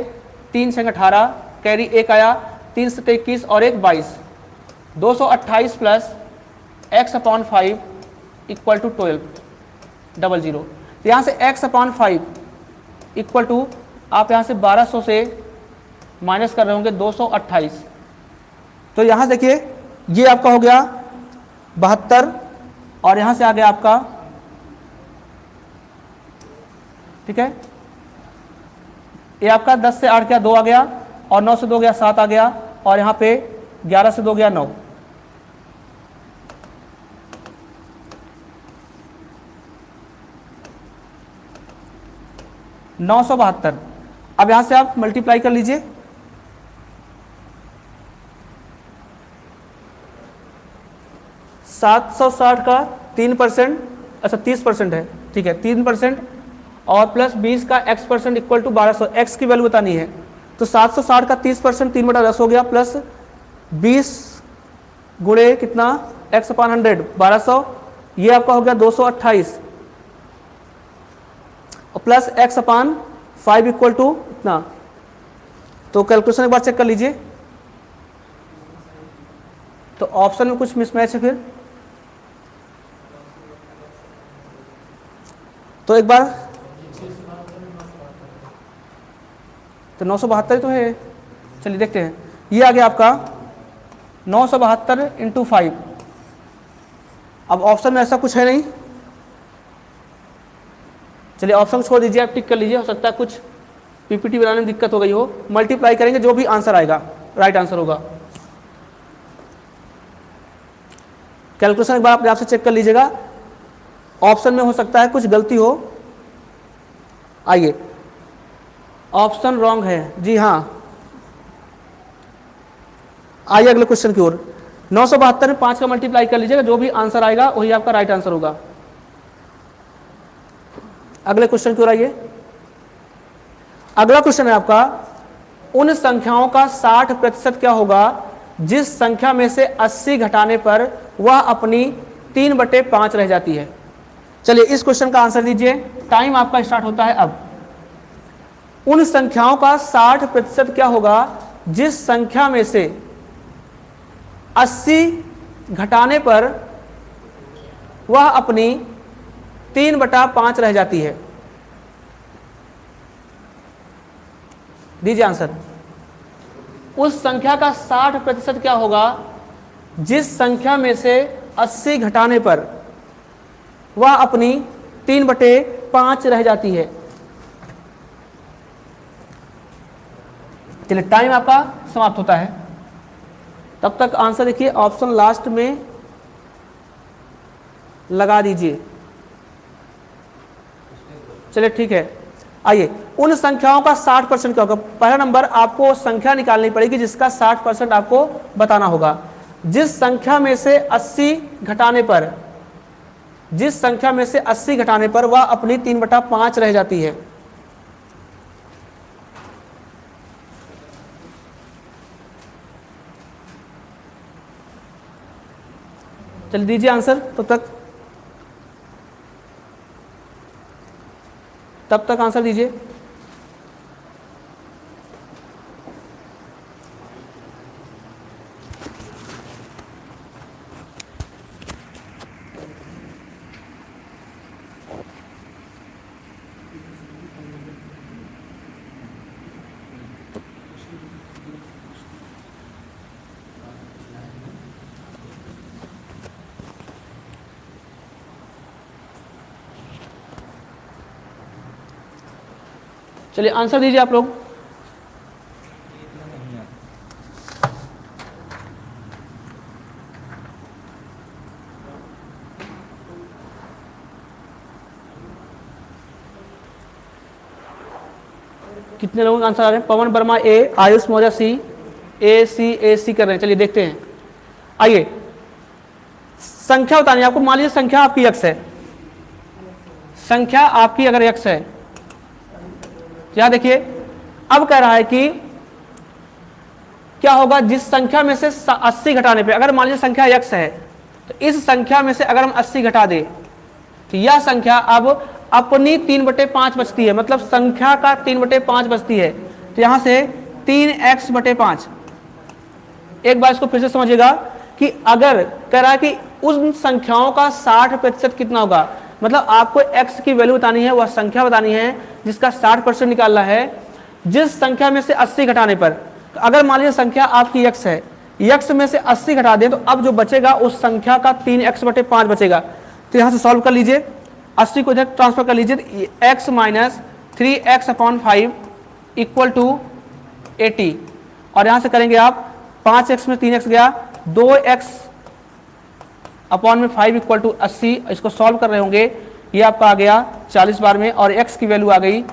3 से 18 कैरी 1 आया, 3 से 21 और 1 22, 228 प्लस x/5 इक्वल टू 1200। तो यहाँ से x/5 इक्वल टू आप यहाँ से 1200 से माइनस कर रहे होंगे 228। तो यहाँ देखिए ये आपका हो गया 72 और यहाँ से आ गया आपका ठीक है। ये आपका 10 से 8 गया 2 आ गया, और 9 से 2 गया 7 आ गया, और यहाँ पे 11 से 2 गया 9। $972। अब यहां से आप मल्टीप्लाई कर लीजिए, 760 का 3%, अच्छा 30% है, ठीक है 3%, और प्लस 20 का x% इक्वल टू 1200, x की वैल्यू बतानी है। तो 760 का 30% 3/10 हो गया, प्लस 20 गुणे कितना x/100 1200, ये आपका हो गया 228, और प्लस x/5 इक्वल टू इतना। तो कैलकुलेशन एक बार चेक कर लीजिए। तो ऑप्शन में कुछ मिसमैच है फिर, तो एक बार तो 972 तो है, चलिए देखते हैं। ये आ गया आपका 972 इंटू 5। अब ऑप्शन में ऐसा कुछ है नहीं, चलिए ऑप्शन छोड़ दीजिए, आप टिक कर लीजिए, हो सकता है कुछ पीपीटी बनाने में दिक्कत हो गई हो। मल्टीप्लाई करेंगे, जो भी आंसर आएगा राइट आंसर होगा। कैलकुलेशन एक बार अपने आप से चेक कर लीजिएगा, ऑप्शन में हो सकता है कुछ गलती हो। आइए, ऑप्शन रॉन्ग है जी हाँ। आइए अगले क्वेश्चन की ओर। 972 में 5 का मल्टीप्लाई कर लीजिएगा, जो भी आंसर आएगा वही आपका राइट आंसर होगा। अगले क्वेश्चन की ओर आइए। अगला क्वेश्चन है आपका, उन संख्याओं का 60% क्या होगा जिस संख्या में से 80 घटाने पर वह अपनी 3/5 रह जाती है। चलिए इस क्वेश्चन का आंसर दीजिए, टाइम आपका स्टार्ट होता है अब। उन संख्याओं का 60% क्या होगा जिस संख्या में से 80 घटाने पर वह अपनी 3/5 रह जाती है। दीजिए आंसर। उस संख्या का 60% क्या होगा जिस संख्या में से 80 घटाने पर वह अपनी 3/5 रह जाती है। चलिए टाइम आपका समाप्त होता है, तब तक आंसर देखिए ऑप्शन लास्ट में लगा दीजिए। चलिए ठीक है, आइए उन संख्याओं का 60% क्या होगा। पहला नंबर आपको संख्या निकालनी पड़ेगी जिसका 60% आपको बताना होगा। जिस संख्या में से 80 घटाने पर, जिस संख्या में से 80 घटाने पर वह अपनी 3/5 रह जाती है। चलिए दीजिए आंसर, तब तक आंसर दीजिए। चलिए आंसर दीजिए आप लोग। कितने लोगों का आंसर आ रहे हैं? पवन वर्मा ए, आयुष मौर्य सी, ए सी कर रहे हैं। चलिए देखते हैं। आइए संख्या बतानी है आपको। मान लीजिए संख्या आपकी x है, संख्या आपकी अगर x है, क्या देखिए अब कह रहा है कि क्या होगा जिस संख्या में से 80 घटाने पे, अगर मान लीजिए संख्या x है तो इस संख्या में से अगर हम 80 घटा दें तो यह संख्या अब अपनी 3/5 बचती है, मतलब संख्या का 3/5 बचती है। तो यहां से 3x/5। एक बार इसको फिर से समझिएगा कि अगर कह रहा है कि उन संख्याओं का 60% कितना होगा, मतलब आपको x की वैल्यू बतानी है, वह संख्या बतानी है जिसका 60% निकालना है जिस संख्या में से 80 घटाने पर। तो अगर मान लीजिए संख्या आपकी x है, x में से 80 घटा दें तो अब जो बचेगा उस संख्या का 3x/5 बचेगा। तो यहां से सॉल्व कर लीजिए, 80 को इधर ट्रांसफर कर लीजिए, x - 3x/5 इक्वल टू 80, और यहाँ से करेंगे आप 5x में 3x गया, 2x/5 इक्वल टू 80, इसको सॉल्व कर रहे होंगे, ये आपका आ गया 40 बार में, और x की वैल्यू आ गई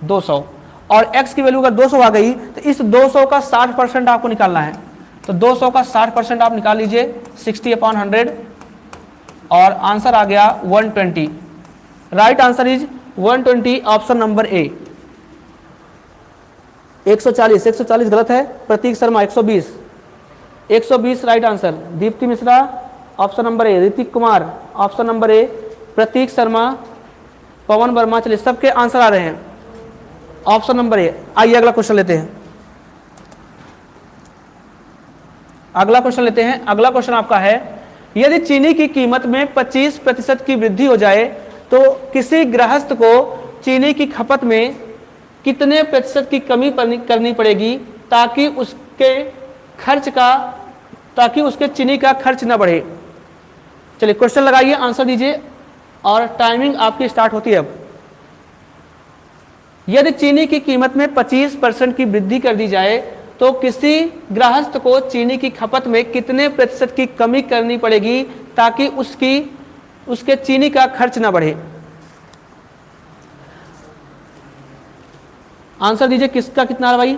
200, और x की वैल्यू अगर 200 आ गई तो इस 200 का 60% आपको निकालना है, तो 200 का 60% आप निकाल लीजिए 60/100, और आंसर आ गया 120। Right answer is 120, option number A. 140 गलत है, Prateek Sharma 120 right answer, Dipti Mishra option number A, Ritik Kumar option number A, Prateek Sharma, Pawan Verma, चलिए सबके आंसर आ रहे हैं ऑप्शन नंबर ए। आइए अगला क्वेश्चन लेते हैं, अगला क्वेश्चन आपका है, यदि चीनी की कीमत में 25% की वृद्धि हो जाए तो किसी गृहस्थ को चीनी की खपत में कितने प्रतिशत की कमी करनी पड़ेगी ताकि उसके चीनी का खर्च न बढ़े। चलिए क्वेश्चन लगाइए, आंसर दीजिए, और टाइमिंग आपकी स्टार्ट होती है अब। यदि चीनी की कीमत में 25% की वृद्धि कर दी जाए तो किसी गृहस्थ को चीनी की खपत में कितने प्रतिशत की कमी करनी पड़ेगी ताकि उसके चीनी का खर्च ना बढ़े। आंसर दीजिए, किसका कितना है भाई?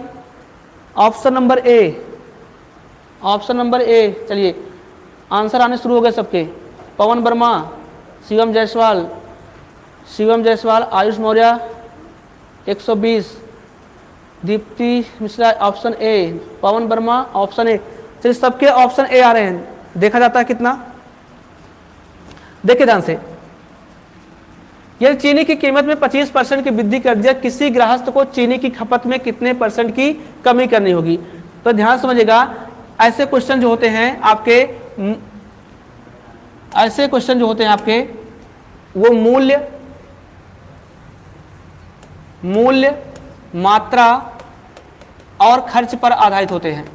Option number A. चलिए आंसर आने शुरू हो गए सबके। Pawan Verma, Shivam Jaiswal, Ayush Maurya 120, Dipti Mishra option A, Pawan Verma option A. चलिए सबके ऑप्शन ए आ रहे हैं, देखा जाता है कितना। देखिए ध्यान से, यदि चीनी की कीमत में 25% की वृद्धि कर दिया, किसी गृहस्थ को चीनी की खपत में कितने % की कमी करनी होगी। तो ध्यान समझिएगा, ऐसे क्वेश्चन जो होते हैं आपके वो मूल्य, मात्रा और खर्च पर आधारित होते हैं।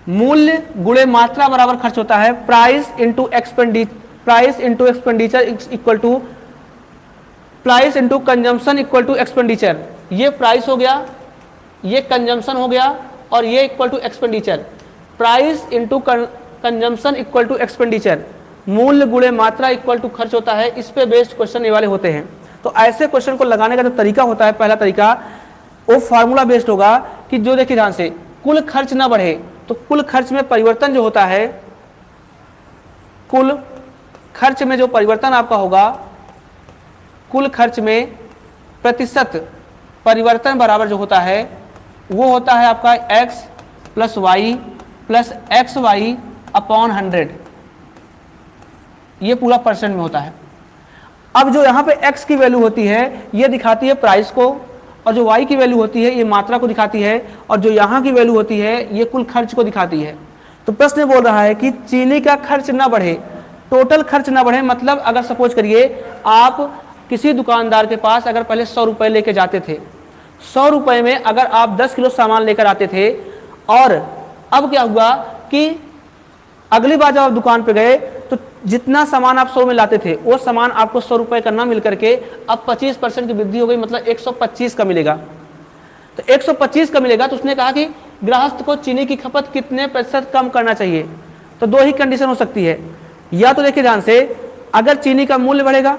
मूल्य गुणे मात्रा बराबर खर्च होता है। Price into expenditure equal to price into consumption equal to expenditure. ये प्राइस हो गया, ये कंजम्पशन हो गया, और ये equal to expenditure. Price into consumption equal to expenditure, मूल्य गुणे मात्रा इक्वल टू खर्च होता है। इस पे बेस्ड क्वेश्चन ये वाले होते हैं। तो ऐसे क्वेश्चन को लगाने का जो तरीका होता है, पहला तरीका वो फार्मूला बेस्ड होगा कि जो देखिए ध्यान से, कुल खर्च ना बढ़े, तो कुल खर्च में परिवर्तन जो होता है, कुल खर्च में जो परिवर्तन आपका होगा, कुल खर्च में प्रतिशत परिवर्तन बराबर जो होता है वो होता है आपका x plus Y plus XY upon 100। ये पूरा परसेंट में होता है। अब जो यहाँ पे x की वैल्यू होती है ये दिखाती है प्राइस को, और जो y की वैल्यू होती है ये मात्रा को दिखाती है, और जो यहाँ की वैल्यू होती है ये कुल खर्च को दिखाती है। तो प्रश्न बोल रहा है कि चीनी का खर्च ना बढ़े, टोटल खर्च ना बढ़े। मतलब अगर सपोज करिए आप किसी दुकानदार के पास अगर पहले 100 रुपये लेके जाते थे, 100 रुपये में अगर आप 10 किलो सामान लेकर आते थे, और अब क्या हुआ कि अगली बार जब आप दुकान पे गए तो जितना सामान आप 100 में लाते थे वो सामान आपको 100 रुपये का ना मिल करके अब 25% की वृद्धि हो गई, मतलब 125 का मिलेगा। तो 125 का मिलेगा, तो उसने कहा कि गृहस्थ को चीनी की खपत कितने प्रतिशत कम करना चाहिए। तो दो ही कंडीशन हो सकती है, या तो देखिए ध्यान से, अगर चीनी का मूल्य बढ़ेगा,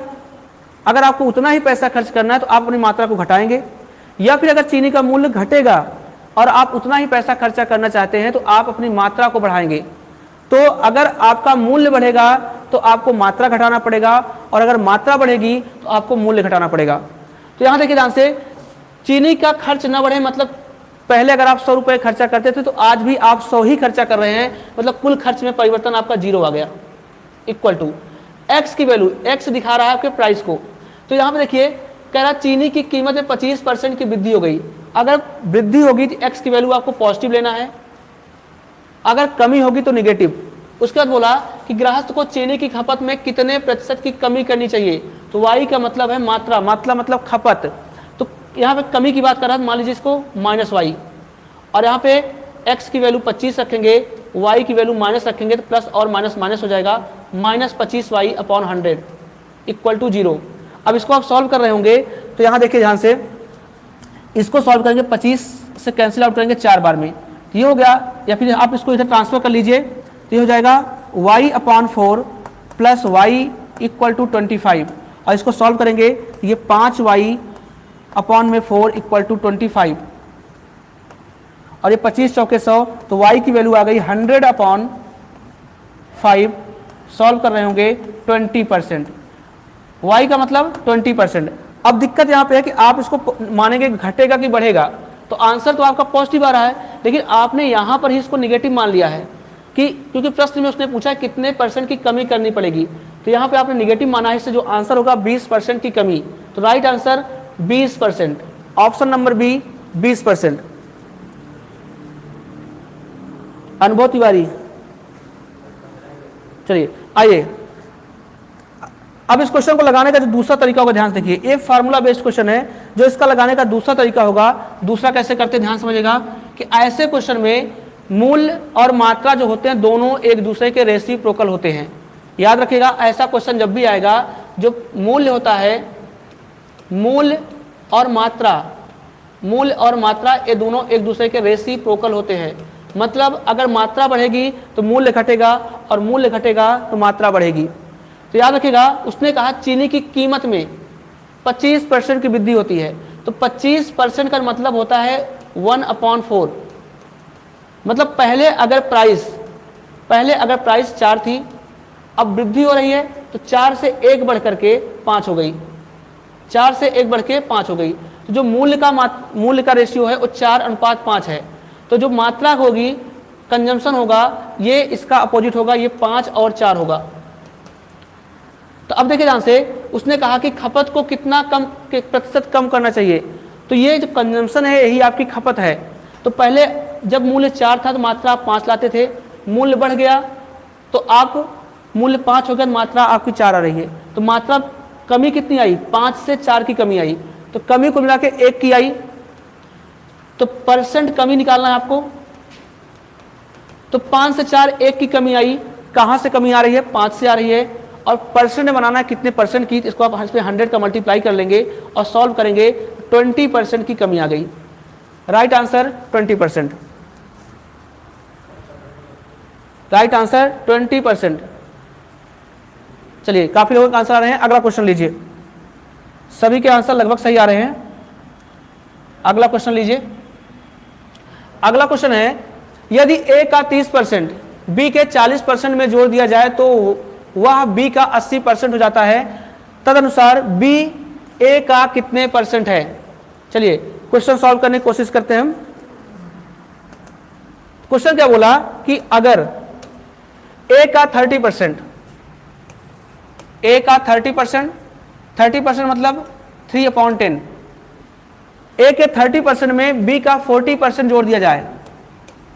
अगर आपको उतना ही पैसा खर्च करना है तो आप अपनी मात्रा को घटाएंगे, या फिर अगर चीनी का मूल्य घटेगा और आप उतना ही पैसा खर्चा करना चाहते हैं तो आप अपनी मात्रा को बढ़ाएंगे। तो अगर आपका मूल्य बढ़ेगा तो आपको मात्रा घटाना पड़ेगा, और अगर मात्रा बढ़ेगी तो आपको मूल्य घटाना पड़ेगा। तो यहाँ देखिए ध्यान से, चीनी का खर्च न बढ़े, मतलब पहले अगर आप 100 रुपये खर्चा करते थे तो आज भी आप 100 ही खर्चा कर रहे हैं, मतलब कुल खर्च में परिवर्तन आपका 0 आ गया, इक्वल टू एक्स की वैल्यू, एक्स दिखा रहा है आपके प्राइस को। तो यहाँ पे देखिए कह रहा चीनी की कीमत में 25% की वृद्धि हो गई। अगर वृद्धि होगी तो एक्स की वैल्यू आपको पॉजिटिव लेना है, अगर कमी होगी तो निगेटिव। उसके बाद बोला कि गृहस्थ को चीनी की खपत में कितने प्रतिशत की कमी करनी चाहिए। तो वाई का मतलब है मात्रा, मात्रा मतलब खपत। तो यहाँ पे कमी की बात कर रहा है, मान लीजिए इसको -y, और यहाँ पे x की वैल्यू 25 रखेंगे, y की वैल्यू माइनस रखेंगे, तो प्लस और माइनस माइनस हो जाएगा, -25y अपॉन 100 इक्वल टू 0। अब इसको आप सॉल्व कर रहे होंगे तो यहाँ देखिए ध्यान से, इसको सॉल्व करेंगे 25 से कैंसिल आउट करेंगे 4 बार में, ये हो गया। या फिर आप इसको इधर ट्रांसफर कर लीजिए तो ये हो जाएगा y/4 plus y equal to 25, और इसको सॉल्व करेंगे ये 5y/4 इक्वल टू 25, और ये 25 चौके 100, तो y की वैल्यू आ गई 100/5, सॉल्व कर रहे होंगे 20%, y का मतलब 20%। अब दिक्कत यहाँ पे है कि आप इसको मानेंगे घटेगा कि बढ़ेगा, तो आंसर तो आपका पॉजिटिव आ रहा है, लेकिन आपने यहाँ पर ही इसको निगेटिव मान लिया है कि क्योंकि प्रश्न में उसने पूछा है कितने % की कमी करनी पड़ेगी, तो यहाँ पे आपने निगेटिव माना है, इससे जो आंसर होगा 20% की कमी, तो right answer 20%, option number B 20%। Anubhav Tiwari, चलिए आइए अब इस क्वेश्चन को लगाने का जो दूसरा तरीका होगा, ध्यान से देखिए, एक फार्मूला बेस्ड क्वेश्चन है, जो इसका लगाने का दूसरा तरीका होगा। दूसरा कैसे करते हैं ध्यान समझिएगा कि ऐसे क्वेश्चन में मूल्य और मात्रा जो होते हैं दोनों एक दूसरे के रेसिप्रोकल होते हैं। याद रखिएगा, ऐसा क्वेश्चन जब भी आएगा, जो मूल्य होता है, मूल्य और मात्रा ये दोनों एक दूसरे के रेसिप्रोकल होते हैं। मतलब अगर मात्रा बढ़ेगी तो मूल्य घटेगा, और मूल्य घटेगा तो मात्रा बढ़ेगी। तो याद रखिएगा, उसने कहा चीनी की कीमत में 25% की वृद्धि होती है, तो 25% का मतलब होता है 1/4। मतलब पहले अगर प्राइस 4 थी, अब वृद्धि हो रही है तो 4 से 1 बढ़ करके 5 हो गई, 4 से 1 बढ़ के 5 हो गई। तो जो मूल्य का रेशियो है वो 4:5 है। तो जो मात्रा होगी, कंजम्पशन होगा, ये इसका अपोजिट होगा, ये 5 और 4 होगा। तो अब देखिए ध्यान से, उसने कहा कि खपत को कितना प्रतिशत कम करना चाहिए, तो ये जो कंजम्पशन है यही आपकी खपत है। तो पहले जब मूल्य 4 था तो मात्रा आप 5 लाते थे, मूल्य बढ़ गया तो आप मूल्य 5 हो गया, मात्रा आपकी 4 आ रही है। तो मात्रा कमी कितनी आई, 5 से 4 की कमी आई, तो कमी को मिला के 1 की आई। तो % कमी निकालना है आपको, तो 5 से 4 1 की कमी आई। कहाँ से कमी आ रही है, 5 से आ रही है, और परसेंट में बनाना है कितने % की, इसको आप 100 का मल्टीप्लाई कर लेंगे और सॉल्व करेंगे, 20% की कमी आ गई। Right answer 20%, right answer 20%। चलिए, काफी लोगों के आंसर आ रहे हैं। अगला क्वेश्चन लीजिए, सभी के आंसर लगभग सही आ रहे हैं। अगला क्वेश्चन लीजिए। अगला क्वेश्चन है, यदि A का 30% B के 40% में जोड़ दिया जाए तो वह B का 80% हो जाता है, तदनुसार B A का कितने % है। चलिए क्वेश्चन सॉल्व करने की कोशिश करते हैं हम। क्वेश्चन क्या बोला कि अगर A का 30%, A का 30% मतलब 3/10, A के 30% में B का 40% जोड़ दिया जाए,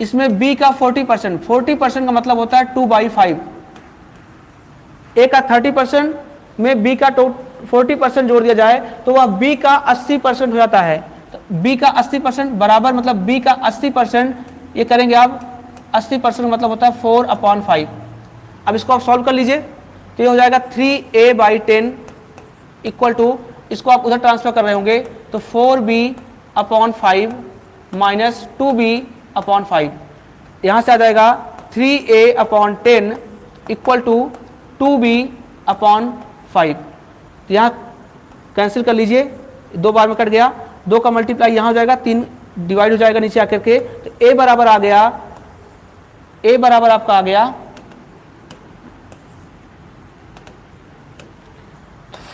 इसमें B का 40% का मतलब होता है 2/5। A का 30% में B का 40% जोड़ दिया जाए तो वह B का 80% हो जाता है। तो B का 80% बराबर, मतलब B का 80%, ये करेंगे आप 80% मतलब होता है 4/5। अब इसको आप सॉल्व कर लीजिए तो ये हो जाएगा 3A/10 इक्वल टू, इसको आप उधर ट्रांसफर कर रहे होंगे तो 4B/5 माइनस 2B/5, यहाँ से आ जाएगा 3A/10 इक्वल टू 2B/5। तो यहाँ कैंसिल कर लीजिए, 2 बार में कट गया, 2 का मल्टीप्लाई यहाँ हो जाएगा, 3 डिवाइड हो जाएगा नीचे आकर के। तो A बराबर आ गया, A बराबर आपका आ गया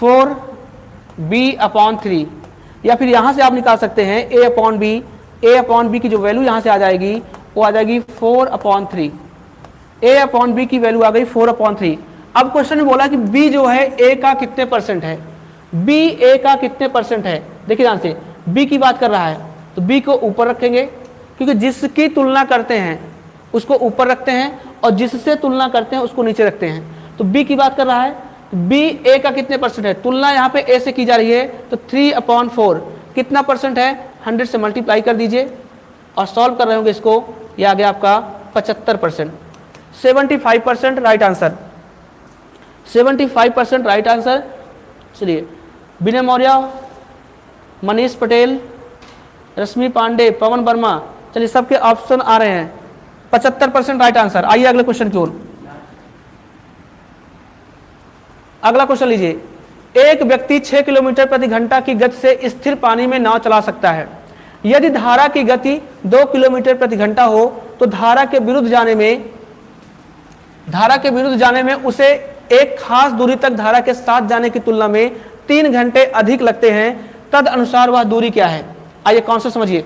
4B/3, या फिर यहाँ से आप निकाल सकते हैं A/B। A/B की जो वैल्यू यहाँ से आ जाएगी वो आ जाएगी 4/3। A/B की वैल्यू आ गई 4/3। अब क्वेश्चन में बोला कि B जो है A का कितने % है, B A का कितने % है। देखिए ध्यान से, B की बात कर रहा है तो B को ऊपर रखेंगे, क्योंकि जिसकी तुलना करते हैं उसको ऊपर रखते हैं और जिससे तुलना करते हैं उसको नीचे रखते हैं। तो B की बात कर रहा है, B A का कितने % है, तुलना यहाँ पे A से की जा रही है, तो 3/4 कितना % है, 100 से मल्टीप्लाई कर दीजिए और सॉल्व कर रहे होंगे इसको, ये आ गया आपका 75%, 75% राइट आंसर, 75% राइट आंसर। चलिए विनय मौर्य, मनीष पटेल, रश्मि पांडे, पवन वर्मा। चलिए सबके ऑप्शन आ रहे हैं, 75% राइट आंसर। आइए अगले क्वेश्चन की ओर। अगला क्वेश्चन लीजिए। एक व्यक्ति 6 किलोमीटर प्रति घंटा की गति से स्थिर पानी में नाव चला सकता है। यदि धारा की गति 2 किलोमीटर प्रति घंटा हो तो धारा के विरुद्ध जाने में उसे एक खास दूरी तक धारा के साथ जाने की तुलना में 3 घंटे अधिक लगते हैं। तद अनुसार वह दूरी क्या है? आइए कॉन्सेप्ट समझिए।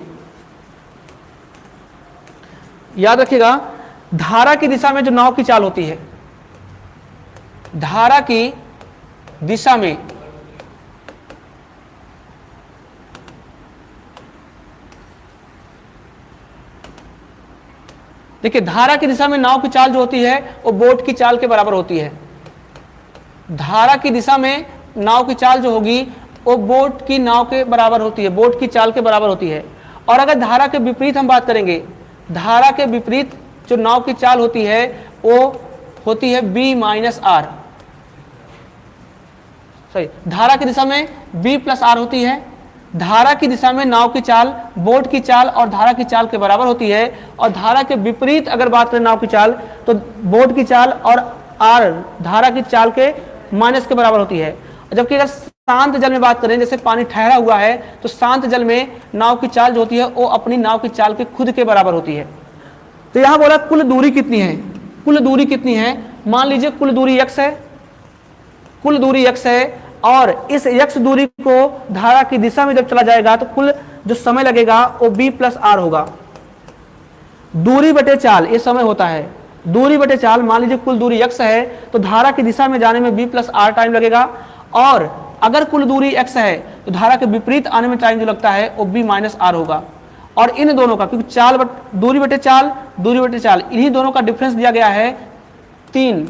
याद रखिएगा, धारा की दिशा में जो नाव की चाल होती है, धारा की दिशा में देखिए, धारा की दिशा में नाव की चाल जो होती है वो बोट की चाल के बराबर होती है। धारा की दिशा में नाव की चाल जो होगी वो बोट की नाव के बराबर होती है, बोट की चाल के बराबर होती है। और अगर धारा के विपरीत हम बात करेंगे, धारा के विपरीत जो नाव की चाल होती है वो होती है b माइनस आर। सही, धारा की दिशा में b प्लस आर होती है। धारा की दिशा में नाव की चाल बोट की चाल और धारा की चाल के बराबर होती है। और धारा के विपरीत अगर बात करें नाव की चाल, तो बोट की चाल और आर धारा की चाल के माइनस के बराबर होती है। जबकि अगर शांत जल में बात करें, जैसे पानी ठहरा हुआ है, तो शांत जल में नाव की चाल जो होती है वो अपनी नाव की चाल के खुद के बराबर होती है। तो यहां बोला कुल दूरी कितनी है, कुल दूरी कितनी है? मान लीजिए कुल दूरी x है, कुल दूरी x है, और इस x दूरी को धारा की दिशा में जब चला जाएगा तो कुल जो समय लगेगा वो b प्लस आर होगा। दूरी बटे चाल ये समय होता है, दूरी बटे चाल। मान लीजिए कुल दूरी x है तो धारा की दिशा में जाने में b प्लस आर टाइम लगेगा, और अगर कुल दूरी x है तो धारा के विपरीत आने में टाइम जो लगता है वो b माइनस आर होगा। और इन दोनों का, क्योंकि दूरी बटे चाल, दूरी बटे चाल, इन्हीं दोनों का डिफरेंस दिया गया है 3।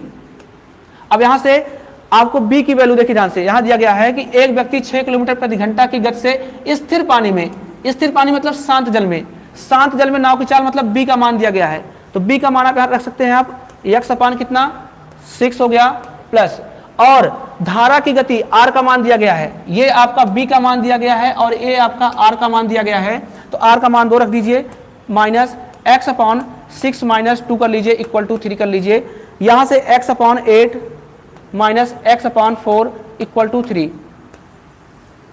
अब यहां से आपको b की वैल्यू देखिए ध्यान से, यहां दिया गया है कि एक व्यक्ति 6 किलोमीटर प्रति घंटा की गति से स्थिर पानी में, स्थिर पानी मतलब शांत जल में, शांत जल में नाव की चाल मतलब b का मान दिया गया है। तो b का मान आप रख सकते हैं आप, x अपान कितना 6 हो गया, प्लस, और धारा की गति r का मान दिया गया है, ये आपका b का मान दिया गया है और ये आपका r का मान दिया गया है। तो r का मान 2 रख दीजिए, माइनस x अपॉन 6 माइनस 2 कर लीजिए, इक्वल टू 3 कर लीजिए। यहां से x upon 8 minus x upon 4 equal to 3।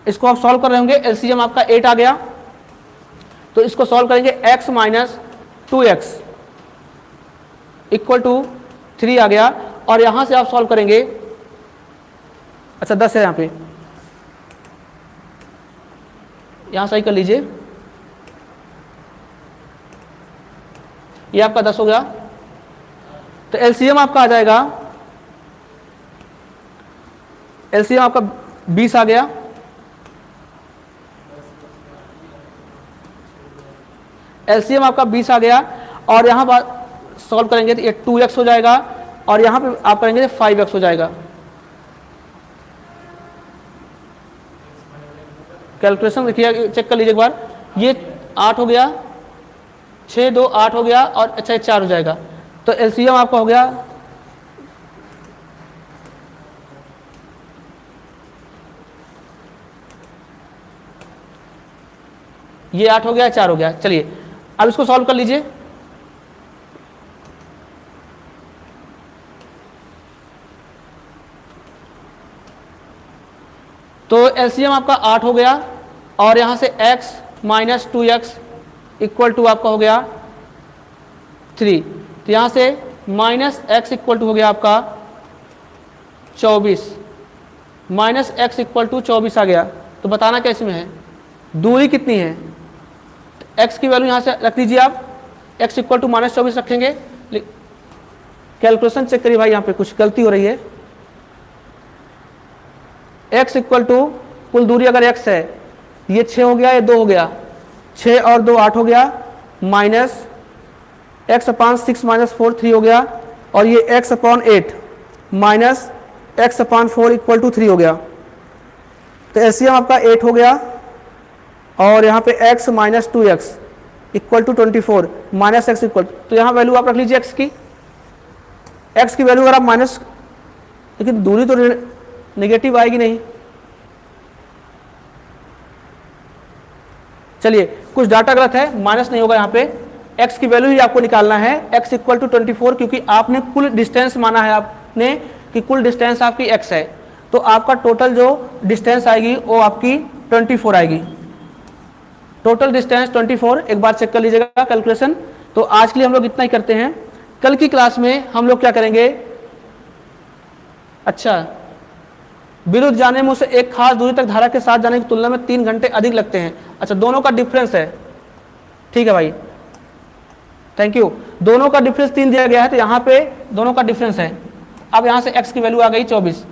इसको आप सॉल्व कर रहे होंगे, एलसीएम आपका 8 आ गया। तो इसको सॉल्व करेंगे, x minus 2x equal to 3 आ गया। और यहां से आप सॉल्व करेंगे, अच्छा 10 है, यहां पे यहां सही कर लीजिए, ये आपका 10 हो गया। तो एलसीएम आपका आ जाएगा, एलसीएम आपका 20 आ गया। एलसीएम आपका 20 आ गया, और यहां पर सॉल्व करेंगे तो ये 2x हो जाएगा, और यहां पे आप करेंगे तो 5x हो जाएगा। कैलकुलेशन देखिए, चेक कर लीजिए एक बार, ये 8 हो गया, 6 2 8 हो गया, और अच्छा 4 हो जाएगा। तो एलसीएम आपका हो गया, ये 8 हो गया, 4 हो गया। चलिए अब इसको सॉल्व कर लीजिए। तो एलसीएम आपका 8 हो गया, और यहां से x minus 2x equal to आपका हो गया 3। तो यहां से माइनस x इक्वल टू हो गया आपका 24, माइनस x इक्वल टू 24 आ गया। तो बताना कैसे में है, दूरी कितनी है? x की वैल्यू यहां से रख दीजिए आप, x इक्वल टू माइनस 24 रखेंगे। कैलकुलेशन चेक करिए भाई, यहां पे कुछ गलती हो रही है। x इक्वल टू कुल दूरी अगर x है, ये 6 हो गया, ये 2 हो गया, 6 और 2 8 हो गया, माइनस x अपॉन 6 माइनस 4 3 हो गया, और ये x upon 8 minus x upon 4 equal to 3 हो गया। तो एलसीएम आपका 8 हो गया, और यहाँ पे x minus 2x equal to 24 minus x equal, तो यहाँ वैल्यू आप रख लीजिए x की वैल्यू अगर आप माइनस, लेकिन दूरी तो नेगेटिव आएगी नहीं, चलिए कुछ डाटा गलत है, माइनस नहीं होगा यहाँ पे, x की वैल्यू ही आपको निकालना है, x इक्वल टू 24, क्योंकि आपने कुल डिस्टेंस माना है आपने कि कुल डिस्टेंस आपकी x है, तो आपका टोटल जो डिस्टेंस आएगी वो आपकी 24 आएगी। टोटल डिस्टेंस 24, एक बार चेक कर लीजिएगा कैलकुलेशन। तो आज के लिए हम लोग इतना ही करते हैं, कल की क्लास में हम लोग क्या करेंगे, अच्छा विरुद्ध जाने में उसे एक खास दूरी तक धारा के साथ जाने की तुलना में 3 घंटे अधिक लगते हैं। अच्छा दोनों का डिफरेंस है, ठीक है भाई, थैंक यू। दोनों का डिफरेंस 3 दिया गया है, तो यहाँ पे दोनों का डिफरेंस है। अब यहाँ से x की वैल्यू आ गई 24,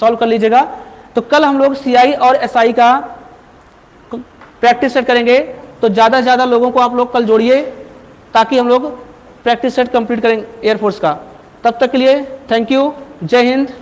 सॉल्व कर लीजिएगा। तो कल हम लोग CI और SI का प्रैक्टिस सेट करेंगे, तो ज़्यादा से ज़्यादा लोगों को आप लोग कल जोड़िए ताकि हम लोग प्रैक्टिस सेट कंप्लीट करेंगे एयरफोर्स का। तब तक के लिए थैंक यू, जय हिंद।